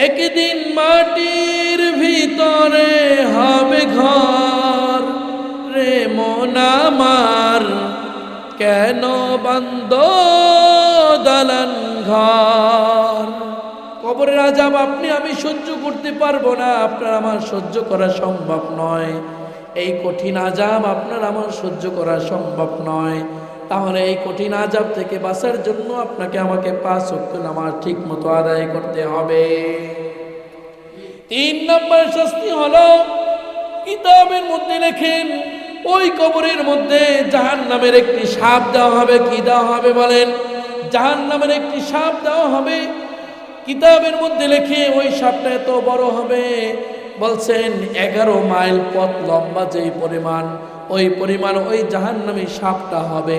একদিন মাটির ভিতরে হবে ঘর রে মন আমার, কেন বান্দ দালান ঘর। কবরের আযাব আপনি আমি সহ্য করতে পারবো না, আপনার আমার সহ্য করা সম্ভব নয়। এই কঠিন আযাব আপনার আমার সহ্য করা সম্ভব নয়। তাহলে এই কঠিন আযাব থেকে বাঁচার জন্য আপনাকে আমাকে 5 ওয়াক্ত নামাজ ঠিক মতো আদায় করতে হবে। 3 নম্বর শাস্তি হলো, কিতাবের মধ্যে লেখেন ওই কবরের মধ্যে জাহান্নামের একটি সাপ দেওয়া হবে। কি দেওয়া হবে বলেন? জাহান্নামের একটি সাপ দেওয়া হবে। কিতাবের মধ্যে লেখে ওই সাপটা এত বড় হবে, বলছেন 11 মাইল পথ লম্বা যেই পরিমাণ, ওই পরিমাণ ওই জাহান্নামী সাপটা হবে।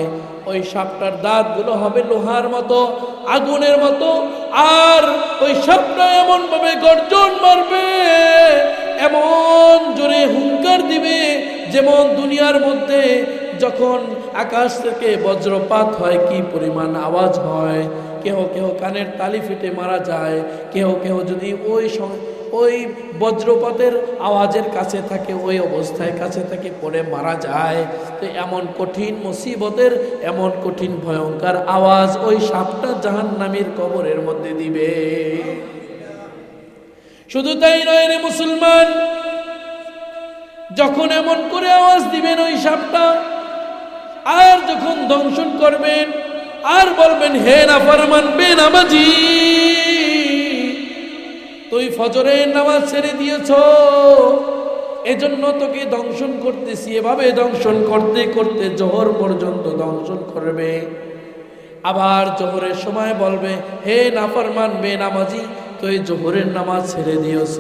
ওই সাপটার দাঁতগুলো হবে লোহার মতো, আগুনের মতো। আর ওই সাপটা এমন ভাবে গর্জন মারবে, এমন জোরে হুঙ্কার দিবে, যেমন দুনিয়ার মধ্যে যখন আকাশ থেকে বজ্রপাত হয় কি পরিমাণ আওয়াজ হয়। কেহ কেহ কানের তালি ফেটে মারা যায়, কেহ কেহ যদি ওই বজ্রপাতের আওয়াজের কাছে থাকে, ওই অবস্থায় কাছে থেকে পড়ে মারা যায়। তো এমন কঠিন মুসিবতের, এমন কঠিন ভয়ঙ্কর আওয়াজ ওই সাপটা জাহান্নামীর কবরের মধ্যে দিবে। শুধু তাই নয় রে মুসলমান, যখন এমন করে আওয়াজ দিবেন ওই সাপটা, আর যখন দংশন করবেন, আর বলবেন হে নাফরমান বেনামাজি, তুই ফজরের নামাজ ছেড়ে দিয়েছ, এজন্য তোকে দংশন করতেছি। এভাবে দংশন করতে করতে জোহর পর্যন্ত দংশন করবে। আবার জোহরের সময় বলবে হে নাফরমান বেনামাজি, তুই জোহরের নামাজ ছেড়ে দিয়েছ।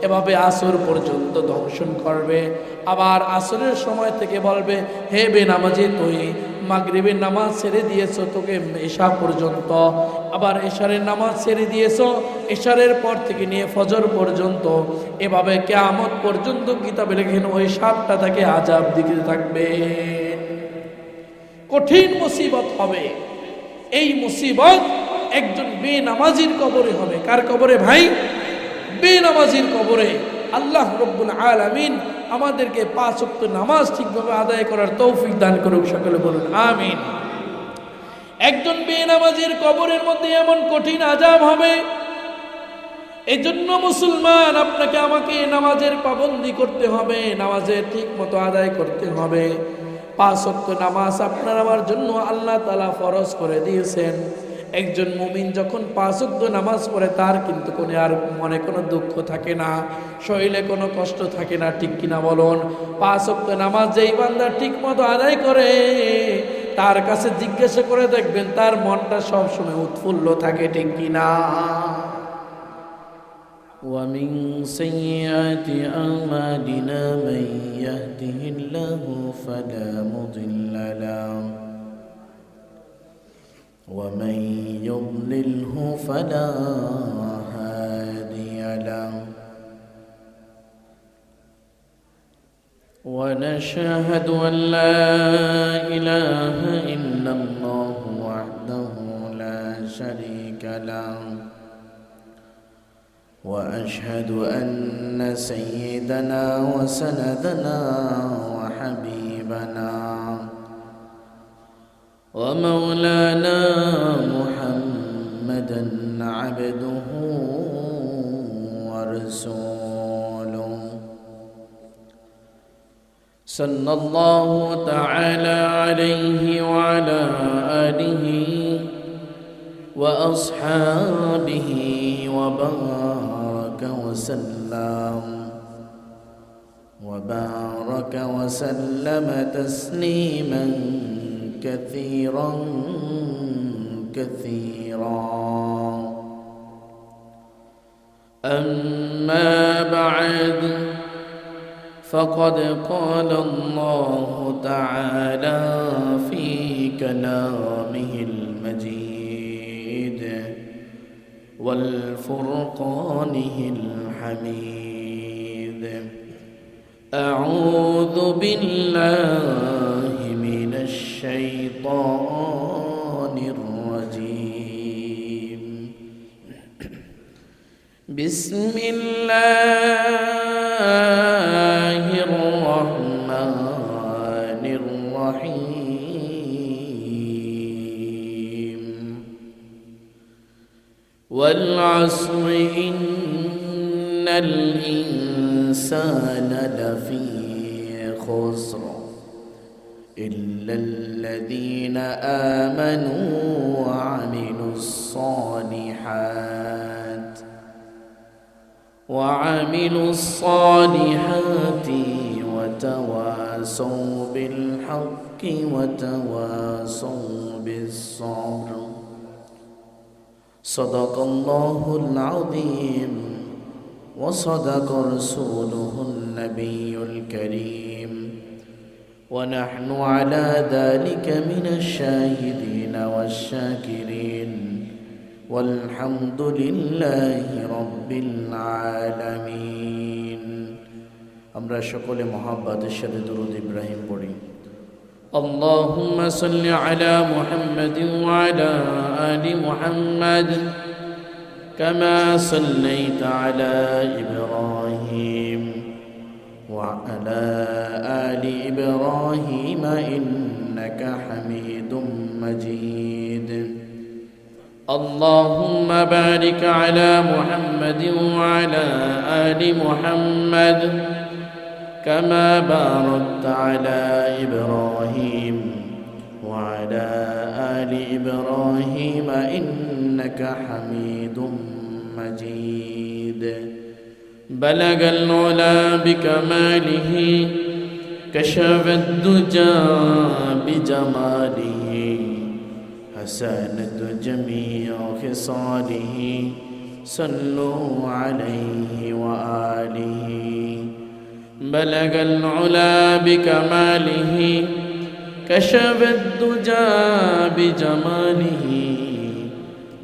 এভাবে আসর পর্যন্ত দংশন করবে। আবার আসরের সময় থেকে বলবে হে বেনামাজি, তুই মাগরিবের নামাজ ছেড়ে দিয়েছ, তোকে এশা পর্যন্ত। আবার এশারের নামাজ ছেড়ে দিয়েছ, এশারের পর থেকে নিয়ে ফজর পর্যন্ত। এভাবে কিয়ামত পর্যন্ত কিতাবে লেখেন ওই সাতটা তাকে আযাব দিতে থাকবে। কঠিন মুসিবত হবে। এই মুসিবত একজন বেনামাজির কবরে হবে। কার কবরে ভাই? বেনামাজির কবরে। আল্লাহ রব্বুল আলামিন আমাদেরকে 5 ওয়াক্ত নামাজ ঠিকভাবে আদায় করার তৌফিক দান করুক। সকলে বলুন আমিন। একজন বেনামাজির কবরের মধ্যে এমন কঠিন আযাব হবে। এজন্য মুসলমান, আপনাকে আমাকে নামাজের পাবন্দি করতে হবে, নামাজের ঠিক মতো আদায় করতে হবে। 5 ওয়াক্ত নামাজ আপনার আমার জন্য আল্লাহ তাআলা ফরজ করে দিয়েছেন। একজন মুমিন যখন 5 ওয়াক্ত নামাজ পড়ে, তার কিন্তু মনে কোনো দুঃখ থাকে না, শরীরে কোনো কষ্ট থাকে না। ঠিক কিনা বলুন? 5 ওয়াক্ত নামাজ যেই বান্দা ঠিক মতো আদায় করে, তার কাছে জিজ্ঞাসা করে দেখবেন তার মনটা সবসময় উৎফুল্ল থাকে। ঠিক কিনা? ومن سيئات أعمالنا من يهده الله فلا مضل له ومن يضلله فلا هادي له ونشهد أن لا إله إلا الله وحده لا شريك له وأشهد أن سيدنا وسندنا وحبيبنا ومولانا محمدا عبده ورسوله صلى الله تعالى عليه وعلى آله وأصحابه وبارك وسلم تسليما كثيرا أما بعد، فقد قال الله تعالى في كلامه المجيد والفرقانه الحميد: أعوذ بالله من الشيطان الرجيم، بسم الله الرحمن الرحيم والعصر إن الإنسان لفي خسر إلا الذين آمنوا وعملوا الصالحات وتواصوا بالحق وتواصوا بالصبر صدق الله العظيم وصدق رسوله النبي الكريم ونحن على ذلك من الشاهدين والشاكرين والحمد لله رب العالمين আমরা সকলে মহব্বতের সাথে দরুদ ইব্রাহিম পড়ি اللهم صل على محمد وعلى آل محمد كما صليت على إبراهيم وعلى آل إبراهيم إنك حميد مجيد اللهم بارك على محمد وعلى آل محمد كما باركت على إبراهيم وعلى آل إبراهيم إنك حميد مجيد بلغ العلا بكماله كشف الدجى بجماله حسنت جميع خصاله صلوا عليه وآله بلغ العلا بكماله كشف الدجى بجماله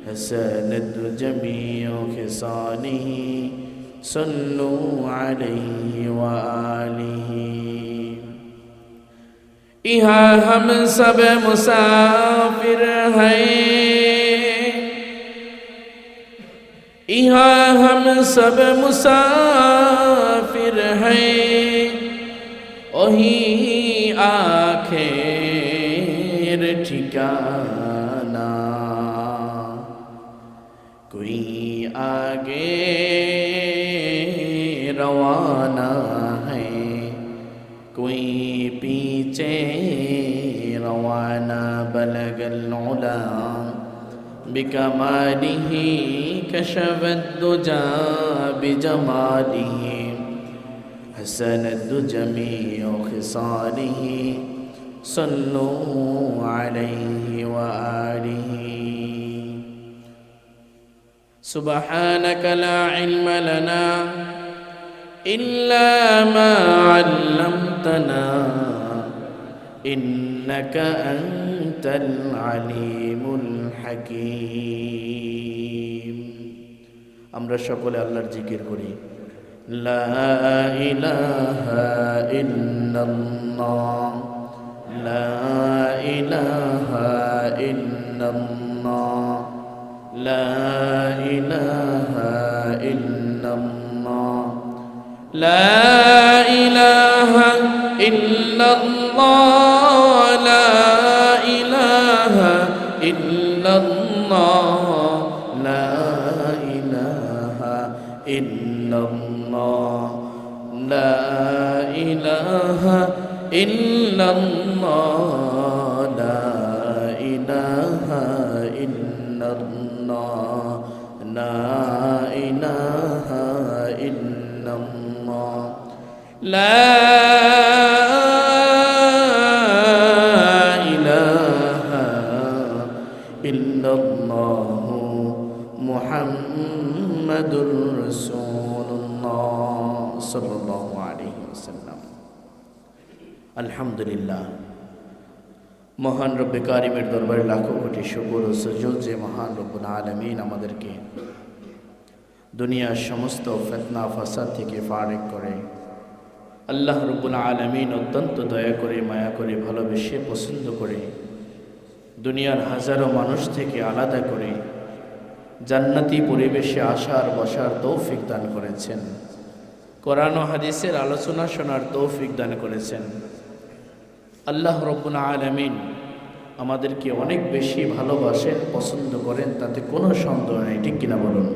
حسنت جميع خصاله صلوا عليه وآله यहाँ हम सब मुसाफिर हैं यहाँ हम सब मुसाफिर हैं वही आखिर ठिकाना कोई आगे रवाना है कोई पीछे रवाना बलगल उला बिकमालिह कशफत दुजा बिजमालिह हसनत जमीउ खिसालिह सल्लु अलैहि व आलिहि सुब्हानक ला इल्म लना إلا ما علمتنا إنك أنت العليم الحكيم আমরা সকলে আল্লাহর জিকির করি লা ইলাহা ইল্লাল্লাহ লা ইলাহা ইল্লাল্লাহ লা ইলাহা ইল্লাল্লাহ لا إله إلا الله لا إله إلا الله لا إله إلا الله لا إله إلا الله لا إله إلا الله لا إله إلا الله لا إله إلا الله محمد رسول الله صلى الله عليه وسلم الحمد لله মহান রব্বে কারিমের দরবারে লাখো কোটি শুকর ও সুজুদ যে মহান রব্বুল আলামিন আমাদেরকে দুনিয়ার সমস্ত ফিতনা ফাসাদ থেকে ফারিগ করে আল্লাহ রব্বুল আলামিন অত্যন্ত দয়া করে মায়া করে ভালোবেসে পছন্দ করে দুনিয়ার হাজারো মানুষ থেকে আলাদা করে জান্নাতি পরিবেশে আসার বসার তৌফিক দান করেছেন, কোরআন ও হাদিসের আলোচনা শোনার তৌফিক দান করেছেন। আল্লাহ রব্বুল আলামিন আমাদেরকে অনেক বেশি ভালোবাসেন, পছন্দ করেন, তাতে কোনো সন্দেহ নেই, ঠিক কিনা বলুন?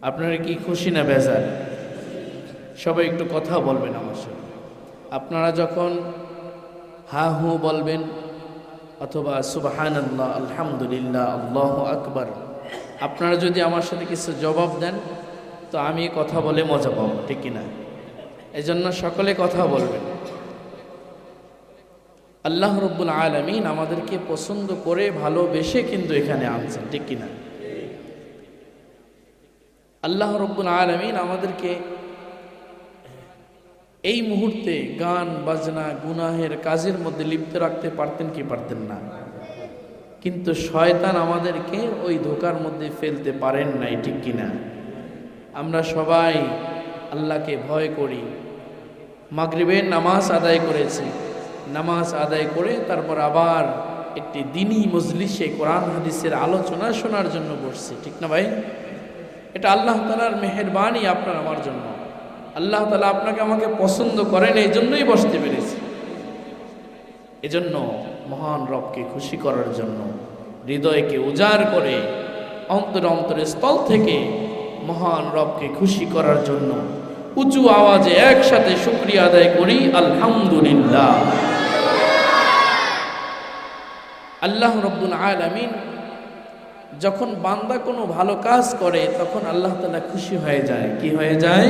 আপনারা কি খুশি না বেজার? সবাই একটু কথা বলবেন আমার সাথে। আপনারা যখন হা হু বলবেন অথবা সুবহানাল্লাহ, আলহামদুলিল্লাহ, আল্লাহু আকবার, আপনারা যদি আমার সাথে কিছু জবাব দেন তো আমি কথা বলে মজা পাবো, ঠিক কিনা? এই জন্য সকলে কথা বলবেন। আল্লাহ রব্বুল আলামিন আমাদেরকে পছন্দ করে ভালোবেসে কিন্তু এখানে আনছেন, ঠিক কিনা? আল্লাহ রব্বুল আলামিন আমাদেরকে এই মুহূর্তে গান বাজনা গুনাহের কাজের মধ্যে লিপ্ত রাখতে পারতেন কি পারতেন না? কিন্তু শয়তান আমাদেরকে ওই ধোঁকার মধ্যে ফেলতে পারেন নাই, ঠিক কিনা? আমরা সবাই আল্লাহকে ভয় করি, মাগরিবের নামাজ আদায় করেছি, নামাজ আদায় করে তারপর আবার একটি দিনী মজলিসে কোরআন হাদিসের আলোচনা শোনার জন্য বসছি, ঠিক না ভাই? এটা আল্লাহ তাআলার মেহেরবানি আপনার আমার জন্য। আল্লাহ তাআলা আপনাকে আমাকে পছন্দ করেন, এই জন্যই বসতে পেরেছি। এজন্য মহান রবকে খুশি করার জন্য হৃদয়কে উজাড় করে অন্তরের স্থল থেকে মহান রবকে খুশি করার জন্য উঁচু আওয়াজে একসাথে শুকরিয়া আদায় করি, আলহামদুলিল্লাহ। আল্লাহ রব্বুল আলামিন যখন বান্দা কোনো ভালো কাজ করে তখন আল্লাহ তাআলা খুশি হয়ে যায়। কি হয়ে যায়?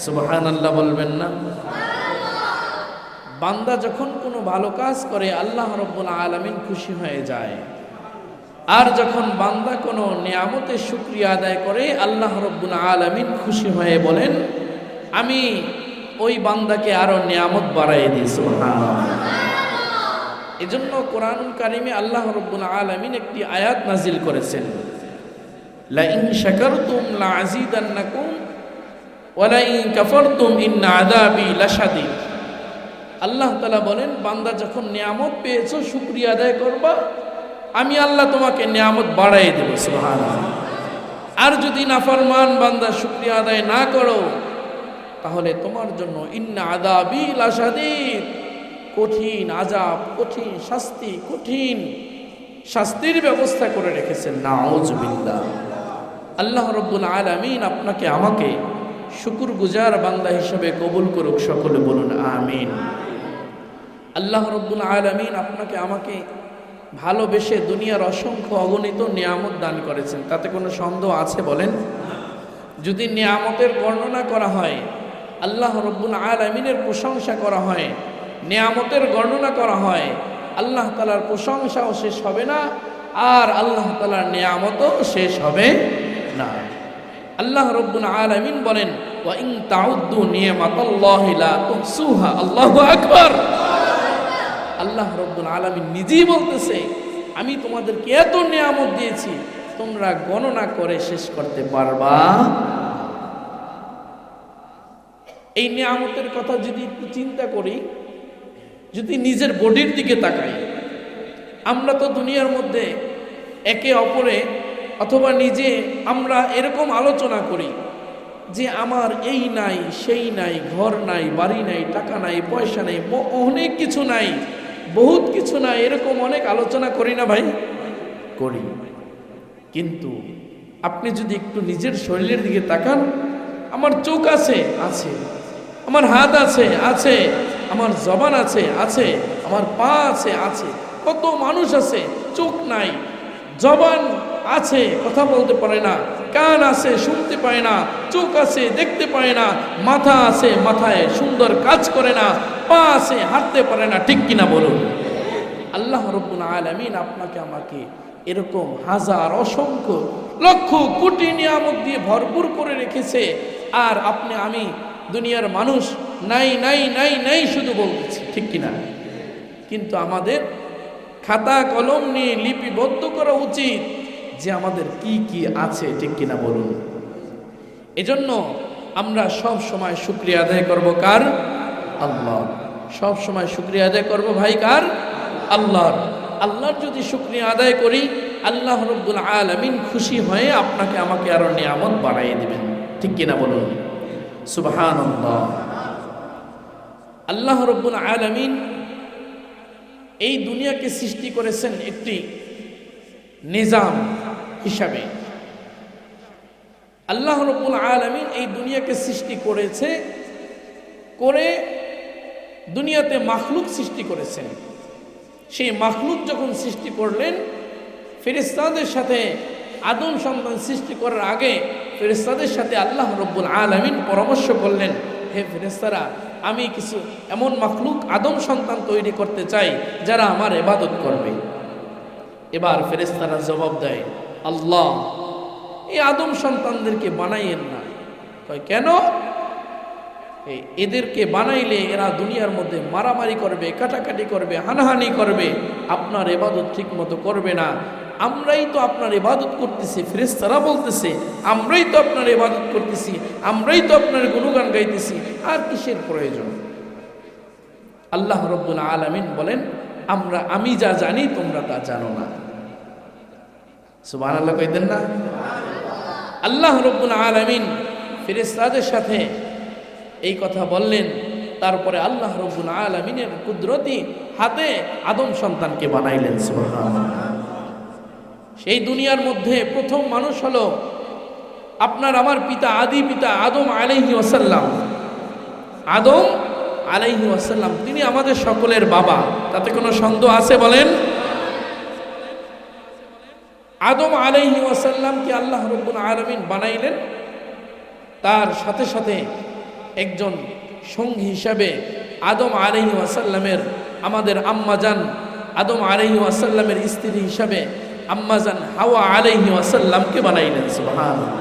সুবহানাল্লাহ বলবেন না? বান্দা যখন কোনো ভালো কাজ করে আল্লাহ রব্বুল আলামিন খুশি হয়ে যায়। আর যখন বান্দা কোনো নিয়ামতের শুকরিয়া আদায় করে আল্লাহ রব্বুল আলামিন খুশি হয়ে বলেন, আমি ওই বান্দাকে আরো নিয়ামত বাড়াই দিই। সুবহানাল্লাহ। এজন্য কোরআনুল কারীমে আল্লাহ রব্বুল আলামিন একটি আয়াত নাজিল করেছেন, লা ইন শাকারতুম লা আযীদান্নাকুম ওয়া লা ইন কাফারতুম ইন্না আযাবি লাশাদীদ। আল্লাহ তাআলা বলেন, বান্দা যখন নিয়ামত পেয়েছো শুকরিয়া আদায় করবা, আমি আল্লাহ তোমাকে নিয়ামত বাড়াই দেব। সুবহানাল্লাহ। আর যদি নাফরমান বান্দা শুকরিয়া আদায় না করো তাহলে তোমার জন্য ইন্না আযাবি লাশাদীদ, কঠিন আযাব, কঠিন শাস্তি, কঠিন শাস্তির ব্যবস্থা করে রেখেছেন। নাউযুবিল্লাহ। আল্লাহ রব্বুল আলামিন আপনাকে আমাকে শুকরগুজার বান্দা হিসেবে কবুল করুক, সকলে বলুন আমিন। আল্লাহ রব্বুল আলামিন আপনাকে আমাকে ভালোবেসে দুনিয়ার অসংখ্য অগণিত নিয়ামত দান করেছেন, তাতে কোনো সন্দেহ আছে বলেন? যদি নিয়ামতের বর্ণনা করা হয়, আল্লাহ রব্বুল আলামিনের প্রশংসা করা হয়, নিয়ামতের বর্ণনা করা হয়, আল্লাহ তাআলার প্রশংসাও শেষ হবে না, আর আল্লাহ তাআলার নিয়ামতও শেষ হবে না। আল্লাহ রব্বুল আলামিন বলেন, ওয়া ইন তাউদ্দু নিয়ামাতাল্লাহি লা তুহসুহা। আল্লাহু আকবার। আল্লাহ রব্বুল আলামিন নিজেই বলতেছে, আমি তোমাদেরকে এত নিয়ামত দিয়েছি, তোমরা গণনা করে শেষ করতে পারবা? এই নিয়ামতের কথা যদি একটু চিন্তা করি, যদি নিজের বডির দিকে তাকাই, আমরা তো দুনিয়ার মধ্যে একে অপরে অথবা নিজে আমরা এরকম আলোচনা করি যে আমার এই নাই, সেই নাই, ঘর নাই, বাড়ি নাই, টাকা নাই, পয়সা নাই, অনেক কিছু নাই, বহুত কিছু নাই, এরকম অনেক আলোচনা করি না ভাই? করি। কিন্তু আপনি যদি একটু নিজের শরীরের দিকে তাকান, আমার চোখ আছে, আছে, আমার হাত আছে, আছে, আমার জবান আছে, আছে, আমার পা আছে, আছে, কত মানুষ আছে চোখ নাই, জবান আছে কথা বলতে পারে না, কান আছে শুনতে পায় না, চোখ আছে দেখতে পায় না, মাথা আছে মাথায় সুন্দর কাজ করে না, পা আছে হাঁটতে পারে না, ঠিক কিনা বলুন? আল্লাহ রব্বুল আলামিন আপনাকে আমাকে এরকম হাজার অসংখ্য লক্ষ কোটি নিয়ামত দিয়ে ভরপুর করে রেখেছে, আর আপনি আমি দুনিয়ার মানুষ নাই নাই নাই নাই শুধু বলতেছি, ঠিক কিনা? কিন্তু আমাদের খাতা কলম নিয়ে লিপিবদ্ধ করা উচিত যে আমাদের কি কি আছে, ঠিক কিনা বলুন? এজন্য আমরা সব সময় শুকরিয়া আদায় করব কার? আল্লাহ। সব সময় শুকরিয়া আদায় করব ভাই কার? আল্লাহর। আল্লাহর যদি শুকরিয়া আদায় করি আল্লাহ রাব্বুল আলামিন খুশি হয়ে আপনাকে আমাকে আরো নিয়ামত বাড়াইয়ে দিবেন। ঠিক কিনা বলুন সুবহানাল্লাহ। আল্লাহ রাব্বুল আলামিন এই দুনিয়াকে সৃষ্টি করেছেন একটি নিজাম হিসাবে। আল্লাহ রাব্বুল আলামিন এই দুনিয়াকে সৃষ্টি করে দুনিয়াতে মাখলুক সৃষ্টি করেছেন। সেই মাখলুক যখন সৃষ্টি করলেন, ফেরেশতাদের সাথে আদম সন্তান সৃষ্টি করার আগে ফেরেশতাদের সাথে আল্লাহ রাব্বুল আলামিন পরামর্শ করলেন, হে ফেরেশতারা, আমি কিছু এমন মাখলুক আদম সন্তান তৈরি করতে চাই যারা আমার ইবাদত করবে। এবার ফেরেশতারা জবাব দেয়, আল্লাহ, এই আদম সন্তানদেরকে বানাইয়েন না। কয় কেন? এদেরকে বানাইলে এরা দুনিয়ার মধ্যে মারামারি করবে, কাটাকাটি করবে, হানাহানি করবে, আপনার ইবাদত ঠিক মতো করবে না। আমরাই তো আপনার ইবাদত করতেছি, ফেরেশতারা বলতেছে আমরাই তো আপনার ইবাদত করতেছি, আমরাই তো আপনার গুণগান গাইতেছি, আর কিসের প্রয়োজন? আল্লাহ রাব্বুল আলামিন বলেন, আমি যা জানি তোমরা তা জানো না। সুবহানাল্লাহ কইতেন না? আল্লাহ রাব্বুল আলামিন ফেরেশতাদের সাথে এই কথা বললেন। তারপরে আল্লাহ রাব্বুল আলামিনের কুদরতি হাতে আদম সন্তানকে বানাইলেন। সুবহানাল্লাহ। সেই দুনিয়ার মধ্যে প্রথম মানুষ হলো আপনার আমার পিতা, আদি পিতা আদম আলাইহি ওয়াসাল্লাম। আদম আলাইহি ওয়াসাল্লাম তিনি আমাদের সকলের বাবা, তাতে কোনো সন্দেহ আছে বলেন? আদম আলাইহি ওয়াসাল্লামকে আল্লাহ রাব্বুল আলামিন বানাইলেন। তার সাথে সাথে একজন সঙ্গী হিসাবে আদম আলাইহি ওয়াসাল্লামের আমাদের আম্মাজান আদম আলাইহি ওয়াসাল্লামের স্ত্রী হিসাবে আম্মাজান হাওয়া আলাইহি ওয়াসাল্লামকে বানাইলেন। সুবহানাল্লাহ।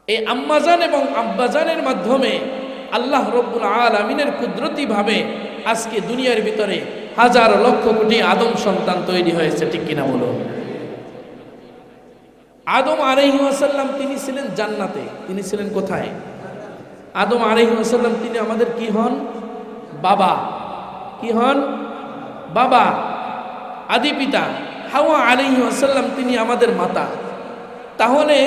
এই আম্মাজান এবং আব্বাজানের মাধ্যমে আল্লাহ রাব্বুল আলামিনের কুদরতি ভাবে আজকে দুনিয়ার ভিতরে হাজার লক্ষ কোটি আদম সন্তান তৈরি হয়েছে। ঠিক কিনা বলুন? আদম আলাইহি ওয়াসাল্লাম তিনি ছিলেন জান্নাতে। তিনি ছিলেন কোথায়? আদম আলাইহি ওয়াসাল্লাম তিনি আমাদের কি হন? বাবা। কি হন? বাবা, আদি পিতা। হাওয়া আলাইহি ওয়াসাল্লাম তিনি আমাদের মাতা। তাহলে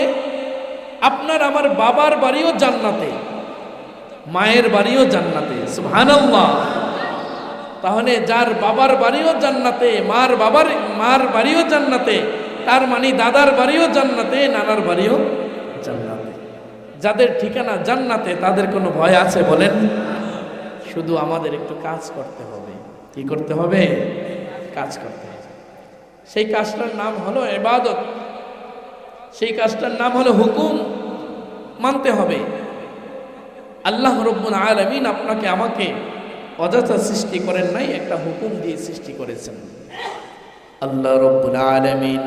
আপনার আমার বাবার বাড়িও জান্নাতে, মায়ের বাড়িও জান্নাতে। সুবহানাল্লাহ। তাহলে যার বাবার বাড়িও জান্নাতে, মার বাড়িও জান্নাতে, তার মানে দাদার বাড়িও জান্নাতে, নানার বাড়িও জান্নাতে। যাদের ঠিকানা জান্নাতে তাদের কোনো ভয় আছে বলেন? শুধু আমাদের একটু কাজ করতে হবে। কি করতে হবে? কাজ করতে হবে। সেই কাজটার নাম হলো ইবাদত, সেই কাজটার নাম হলো হুকুম, মানতে হবে। আল্লাহ রাব্বুল আলামিন আপনাকে আমাকে অযথা সৃষ্টি করেন নাই, একটা হুকুম দিয়ে সৃষ্টি করেছেন। আল্লাহ রাব্বুল আলামিন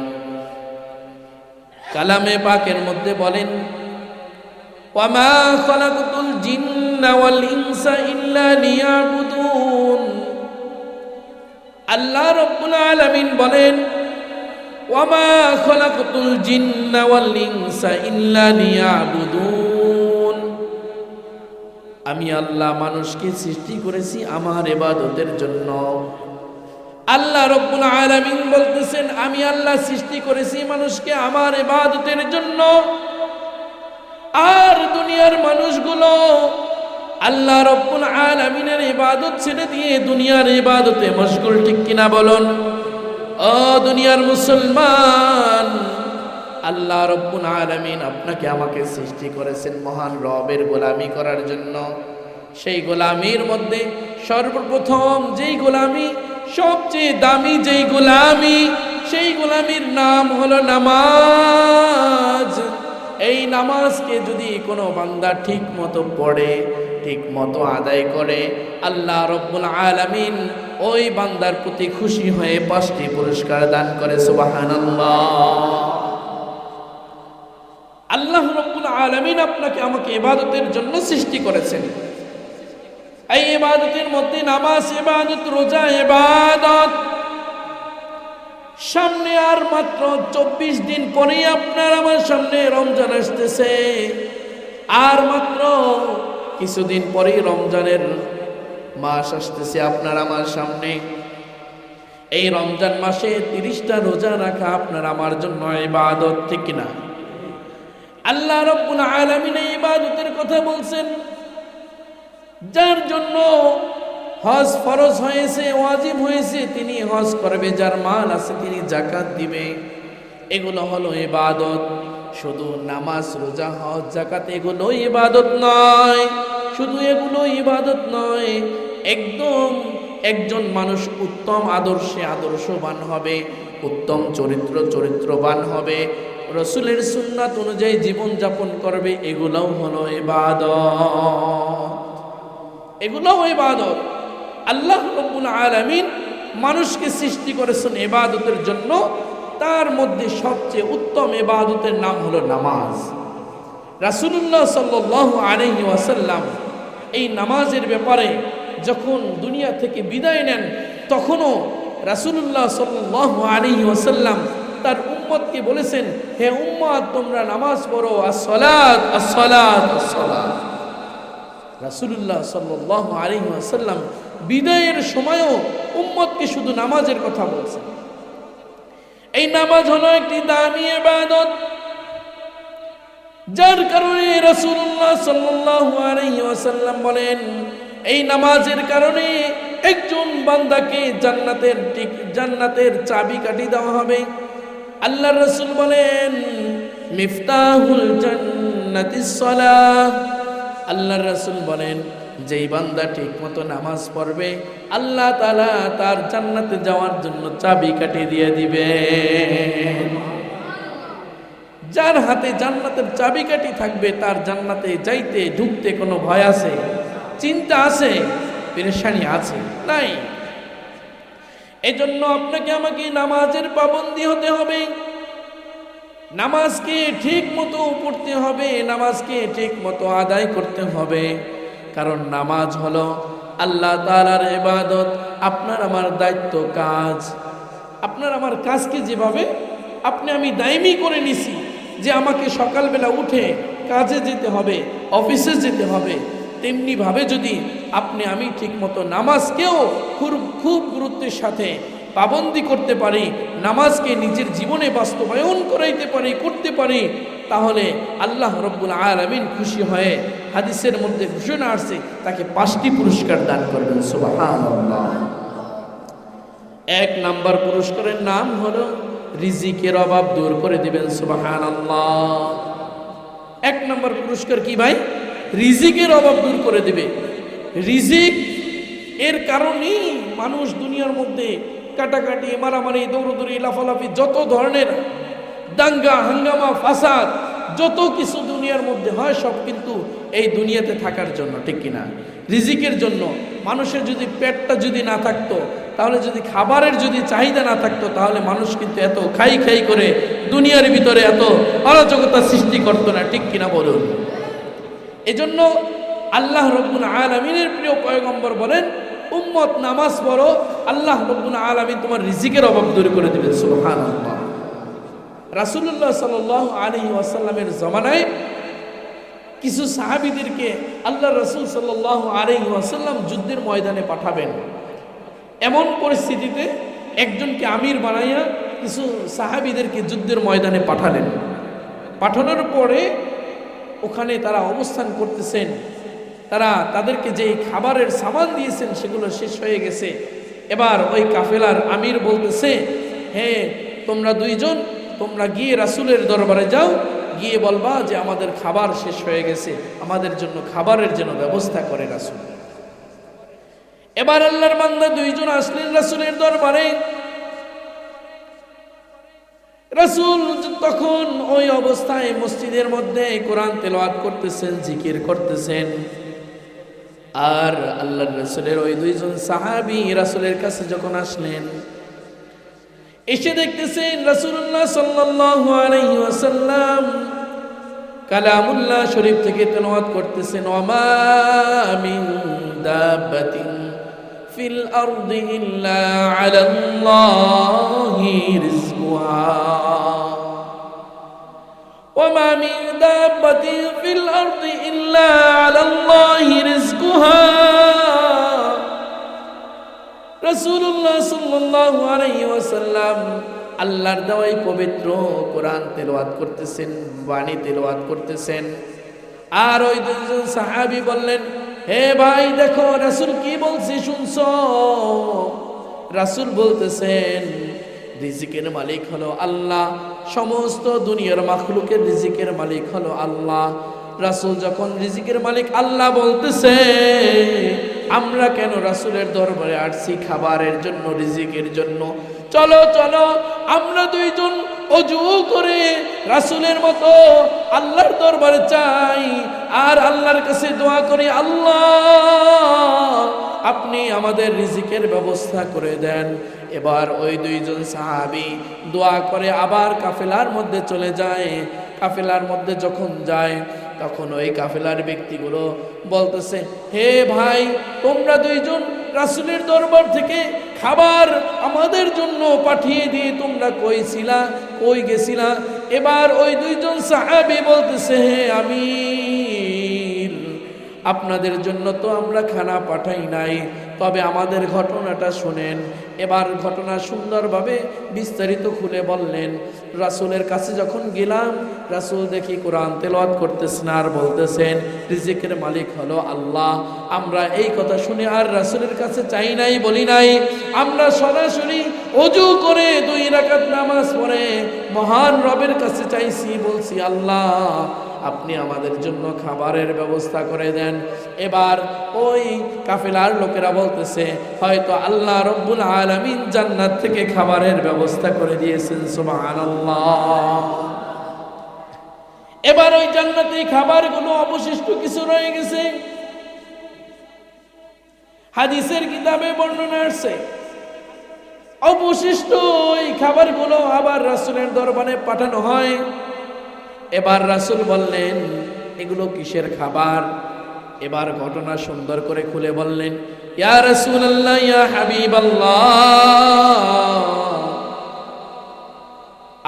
কালামে পাকের মধ্যে বলেন, ওয়ামা খালাকতুল জিন্না ওয়াল ইনসা ইল্লা লিয়াবুদুন। আল্লাহ রাব্বুল আলামিন বলেন, ওয়ামা খালাকতুল জিন্না ওয়াল ইনসা ইল্লা লিয়াবুদুন। আমি আল্লাহ মানুষকে সৃষ্টি করেছি আমার ইবাদতের জন্য। আল্লাহ রাব্বুল আলামিন বলতেছেন, আমি আল্লাহ সৃষ্টি করেছি মানুষকে আমার ইবাদতের জন্য। আর দুনিয়ার মানুষগুলো আল্লাহ রাব্বুল আলামিনের ইবাদত ছেড়ে দিয়ে দুনিয়ার ইবাদতে মশগুল। ঠিক কিনা বলুন? ও দুনিয়ার মুসলমান, আল্লাহ রাব্বুল আলামিন আপনাকে আমাকে সৃষ্টি করেছেন মহান রবের গোলামি করার জন্য। সেই গোলামির মধ্যে সর্বপ্রথম যেই গোলামি, সবচেয়ে দামি যেই গোলামি, সেই গোলামির নাম হলো নামাজ। এই নামাজকে যদি কোনো বান্দা ঠিক মতো পড়ে, ঠিক মতো আদায় করে, আল্লাহ রাব্বুল আলামিন ওই বান্দার প্রতি খুশি হয়ে 5টি পুরস্কার দান করে। সুবহানাল্লাহ। আল্লাহ রাব্বুল আলামিন আপনাকে আমাকে ইবাদতের জন্য সৃষ্টি করেছেন। এই ইবাদতের মধ্যে নামাজ ইবাদত, রোজা ইবাদত। সামনে আর মাত্র 24 দিন পরেই আপনার আমার সামনে রমজান আসতেছে। আর মাত্র কিছুদিন পরেই রমজানের মাস আসতেছে আপনার আমার সামনে। এই রমজান মাসে 30টা রোজা রাখা আপনার আমার জন্য ইবাদত, ঠিক না? আল্লাহ রাব্বুল আলামিন এই ইবাদতের কথা বলছেন। যার জন্য হজ ফরজ হয়েছে, ওয়াজিব হয়েছে, তিনি হজ করবে। যার মাল আছে তিনি যাকাত দিবে। এগুলো হলো ইবাদত। শুধু নামাজ, রোজা, হজ, যাকাত এগুলো ইবাদত নয়। শুধু এগুলো ইবাদত নয়, একদম একজন মানুষ উত্তম আদর্শে আদর্শবান হবে, উত্তম চরিত্রবান হবে, রসুলের সুন্নাত অনুযায়ী জীবন যাপন করবে, এগুলোও হলো ইবাদত। এগুলোও ইবাদত। আল্লাহ রাব্বুল আলামিন মানুষকে সৃষ্টি করেছেন ইবাদতের জন্য। তার মধ্যে সবচেয়ে উত্তম ইবাদতের নাম হলো নামাজ। রাসূলুল্লাহ সাল্লাল্লাহু আলাইহি ওয়াসাল্লাম এই নামাজের ব্যাপারে যখন দুনিয়া থেকে বিদায় নেন, তখনও রাসূলুল্লাহ সাল্লাল্লাহু আলাইহি ওয়াসাল্লাম তার উম্মতকে বলেছেন, হে উম্মত, তোমরা নামাজ পড়ো, as-সালাত as-সালাত as-সালাত। রাসূলুল্লাহ সাল্লাল্লাহু আলাইহি ওয়াসাল্লাম বিদায়ের সময়ও উম্মতকে শুধু নামাজের কথা বলছেন। এই নামাজ হলো একটি দামি ইবাদত, যার কারণে রাসূলুল্লাহ সাল্লাল্লাহু আলাইহি ওয়াসাল্লাম বলেন, এই নামাজের কারণে একজন বান্দাকে জান্নাতের চাবিকাঠি দেওয়া হবে। আল্লাহর রাসূল বলেন, মিফতাহুল জান্নাতিস সালাহ। আল্লাহর রাসূল বলেন, যেই বান্দা ঠিক মতো নামাজ পড়বে, আল্লাহ তাআলা তার জান্নাতে যাওয়ার জন্য চাবিকাঠি দিয়ে দিবেন। যার হাতে জান্নাতের চাবিকাঠি থাকবে, তার জান্নাতে যাইতে ঢুকতে কোনো ভয় আছে, চিন্তা আছে, পেরেশানি আছে? নাই। এজন্য আপনাকে আমাকে নামাজের পাবন্দী হতে হবে। নামাজকে ঠিক মতো পড়তে হবে, নামাজকে ঠিক মতো আদায় করতে হবে। কারণ নামাজ হলো আল্লাহ তাআলার ইবাদত। আপনার আমার দায়িত্ব, কাজ। আপনার আমার কাজকে যেভাবে আপনি আমি দায়মি করে নিছি যে আমাকে সকালবেলা উঠে কাজে যেতে হবে, অফিসে যেতে হবে, তেমনিভাবে যদি আপনি আমি ঠিক মতো নামাজকেও খুব গুরুত্বের সাথে পাবন্দি করতে পারি, নামাজকে নিজের জীবনে বাস্তবায়ন করতে পারি, তাহলে আল্লাহ রাব্বুল আলামিন খুশি হয়ে, হাদিসের মধ্যে ঘোষণা আসছে, তাকে 5টি পুরস্কার দান করবেন। সুবহানাল্লাহ। 1 নাম্বার পুরস্কারের নাম হলো রিজিকের অভাব দূর করে দিবেন। সুবহানাল্লাহ। 1 নাম্বার পুরস্কার কি ভাই? রিজিকের অভাব দূর করে দিবে। রিজিক এর কারণেই মানুষ দুনিয়ার মধ্যে কাটাকাটি, মারামারি, দৌড়দৌড়ি, লাফালাফি, যত ধরনের দাঙ্গা হাঙ্গামা, ফাসাদ, যত কিছু দুনিয়ার মধ্যে হয়, সব কিন্তু এই দুনিয়াতে থাকার জন্য, ঠিক কিনা? রিজিকের জন্য। মানুষের যদি পেটটা যদি না থাকতো, তাহলে যদি খাবারের যদি চাহিদা না থাকতো, তাহলে মানুষ কিন্তু এত খাই করে দুনিয়ার ভিতরে এত অরাজকতা সৃষ্টি করতো না, ঠিক কিনা বলুন? এজন্য আল্লাহ রাব্বুল আলামিনের প্রিয় পয়গম্বর বলেন, উম্মত নামাজ পড়ো, আল্লাহ রাব্বুল আলামিন তোমার রিজিকের অভাব দূর করে দিবেন। সুবহানাল্লাহ। রাসূলুল্লাহ সাল্লাল্লাহু আলাইহি ওয়াসাল্লামের জামানায় কিছু সাহাবীদেরকে আল্লাহ রাসূল সাল্লাল্লাহু আলাইহি ওয়াসাল্লাম যুদ্ধের ময়দানে পাঠাবেন। এমন পরিস্থিতিতে একজনকে আমির বানাইয়া কিছু সাহাবীদেরকে যুদ্ধের ময়দানে পাঠালেন। পাঠানোর পরে ওখানে তারা অবস্থান করতেছেন। তাদেরকে যেই খাবারের সামান দিয়েছেন সেগুলো শেষ হয়ে গেছে। এবার ওই কাফেলার আমির বলতেছে, হে তোমরা 2 জন, তোমরা গিয়ে রাসূলের দরবারে যাও, গিয়ে বলবা যে আমাদের খাবার শেষ হয়ে গেছে, আমাদের জন্য খাবারের জন্য ব্যবস্থা করে রাসূল। এবার আল্লাহর বান্দা 2 জন আসলেন রাসূলের দরবারে। রাসূল তখন ওই অবস্থায় মসজিদের মধ্যে কোরআন তেলাওয়াত করতেছেন, জিকির করতেছেন। আর আল্লাহর রাসূলের ওই 2 জন সাহাবী রাসূলের কাছে যখন আসলেন, এসে দেখতেছেন রাসূলুল্লাহ সাল্লাল্লাহু আলাইহি ওয়াসাল্লাম কালামুল্লাহ শরীফ থেকে তেলাওয়াত করতেছেন, ওয়ামা মিন দাব্বাতিন ফিল আরদি ইল্লা আলাল্লাহি রিজকুহা ওয়ামা মিন দাব্বাতিন ফিল আরদি ইল্লা আলাল্লাহি রিজকুহা। রাসূলুল্লাহ সাল্লাল্লাহু আলাইহি ওয়াসাল্লাম আল্লাহর দেওয়াই পবিত্র কোরআন তেলাওয়াত করতেছেন, বাণী তেলাওয়াত করতেছেন। আর ওই দুজন সাহাবী বললেন, হে ভাই দেখো রাসূল কি বলছে শুনছো? রাসূল বলতেছেন রিজিকের মালিক হলো আল্লাহ, সমস্ত দুনিয়ার মাখলুকের রিজিকের মালিক হলো আল্লাহ। রাসূল যখন রিজিকের মালিক আল্লাহ বলতেছে, আমরা কেন রাসূলের দরবারে আসছি খাবারের জন্য, রিজিকের জন্য? চলো চলো আমরা দুইজন ওযু করে রাসূলের মতো আল্লাহর দরবারে চাই আর আল্লাহর কাছে দোয়া করি, আল্লাহ আপনি আমাদের রিজিকের ব্যবস্থা করে দেন। এবার ওই দুইজন সাহাবী দোয়া করে আবার কাফেলার মধ্যে চলে যায়। কাফেলার মধ্যে যখন যায় তখন ওই কাফেলার ব্যক্তিগুলো বলতেছে, হে ভাই তোমরা দুইজন রাসূলের দরবার থেকে খাবার আমাদের জন্য পাঠিয়ে দিয়ে তোমরা কই গেছিলা? এবার ওই দুইজন সাহাবী বলতেছে, হে আমির আপনাদের জন্য তো আমরা খানা পাঠাই নাই, তবে আমাদের ঘটনাটা শুনেন। এবার ঘটনা সুন্দরভাবে বিস্তারিত খুলে বললেন। রাসূলের কাছে যখন গেলাম, রাসূল দেখি কোরআন তেলাওয়াত করতেছেন আর বলতেছেন রিজিকের মালিক হলো আল্লাহ। আমরা এই কথা শুনে আর রাসূলের কাছে চাই নাই, বলি নাই, আমরা সরাসরি ওযু করে 2 রাকাত নামাজ পড়ে মহান রবের কাছে চাইছি, বলছি আল্লাহ আপনি আমাদের জন্য খাবারের ব্যবস্থা করে দেন। এবার ওই কাফেলার লোকেরা বলতেছে, হয়তো আল্লাহ রব্বুল আলামিন জান্নাত থেকে খাবারের ব্যবস্থা করে দিয়েছেন, সুবহানাল্লাহ। এবার ওই জান্নাতি খাবারগুলো অবশিষ্ট কিছু রয়ে গেছে। হাদিসের কিতাবে বর্ণনা আছে, অবশিষ্ট ওই খাবারগুলো আবার রাসূলের দরবারে পাঠানো হয়। এবার রাসূল বললেন, এগুলো কিসের খাবার? এবার ঘটনা সুন্দর করে খুলে বললেন, ইয়া রাসূলুল্লাহ, ইয়া হাবিবাল্লাহ,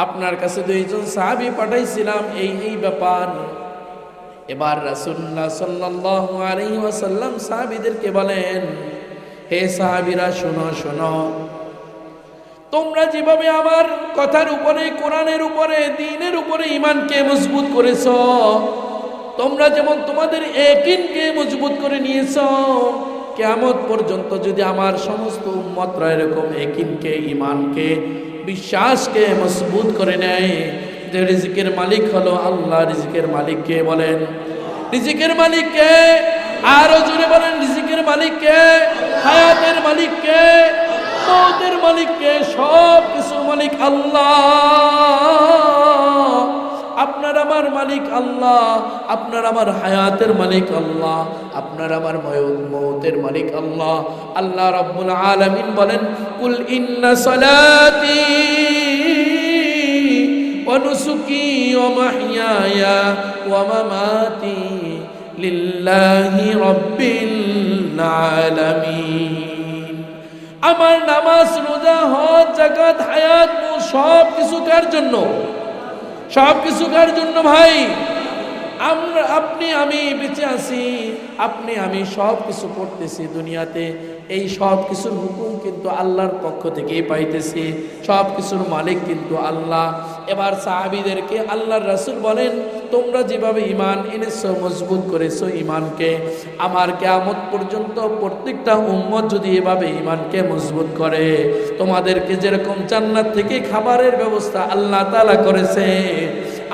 আপনার কাছে দুইজন সাহাবী পাঠাইছিলাম এই ব্যাপার। এবার রাসূলুল্লাহ সাল্লাল্লাহু আলাইহি ওয়াসাল্লাম সাহাবীদেরকে বলেন, হে সাহাবীরা শোনো শোনো, তোমরা যেভাবে আমার কথার উপরে, কোরআনের উপরে, দ্বীনের উপরে ঈমানকে মজবুত করেছো, তোমরা যেমন তোমাদের ইয়াকিনকে মজবুত করে নিয়েছো, কিয়ামত পর্যন্ত যদি আমার সমস্ত উম্মতরা এরকম ইয়াকিনকে, ঈমানকে, বিশ্বাসকে মজবুত করে নেয় যে রিজিকের মালিক হলো আল্লাহ। রিজিকের মালিক কে বলেন? রিজিকের মালিক কে? আরো জোরে বলেন, রিজিকের মালিক কে? হায়াতের মালিক কে? মওতের মালিক কে? সব কিছুর মালিক আল্লাহ। আপনার আমার মালিক আল্লাহ, আপনার আমার হায়াতের মালিক আল্লাহ, আপনার আমার মওতের মালিক আল্লাহ। আল্লাহ রাব্বুল আলামিন বলেন, কুল ইন্না সালাতি ওয়া নুসুকি ওয়া মাহইয়ায়া ওয়া মামাতি লিল্লাহি রাব্বিল আলামিন। আমার নামাজ, রোজা, হজ, যাকাত, হায়াত, সব কিছু কার জন্য? সব কিছু কার জন্য ভাই? আমরা, আপনি, আমি বেঁচে আছি, আপনি আমি সব কিছু করতেছি দুনিয়াতে, এই সব কিছুর হুকুম কিন্তু আল্লাহর পক্ষ থেকেই পাইতেছি, সব কিছুর মালিক কিন্তু আল্লাহ। এবার সাহাবীদেরকে আল্লাহর রাসূল বলেন, তোমরা যেভাবে ঈমান এনেছো, মজবুত করেছো ঈমানকে, আমার কিয়ামত পর্যন্ত প্রত্যেকটা উম্মত যদি এভাবে ঈমানকে মজবুত করে, তোমাদেরকে যেরকম জান্নাত থেকে খাবারের ব্যবস্থা আল্লাহ তাআলা করেছে,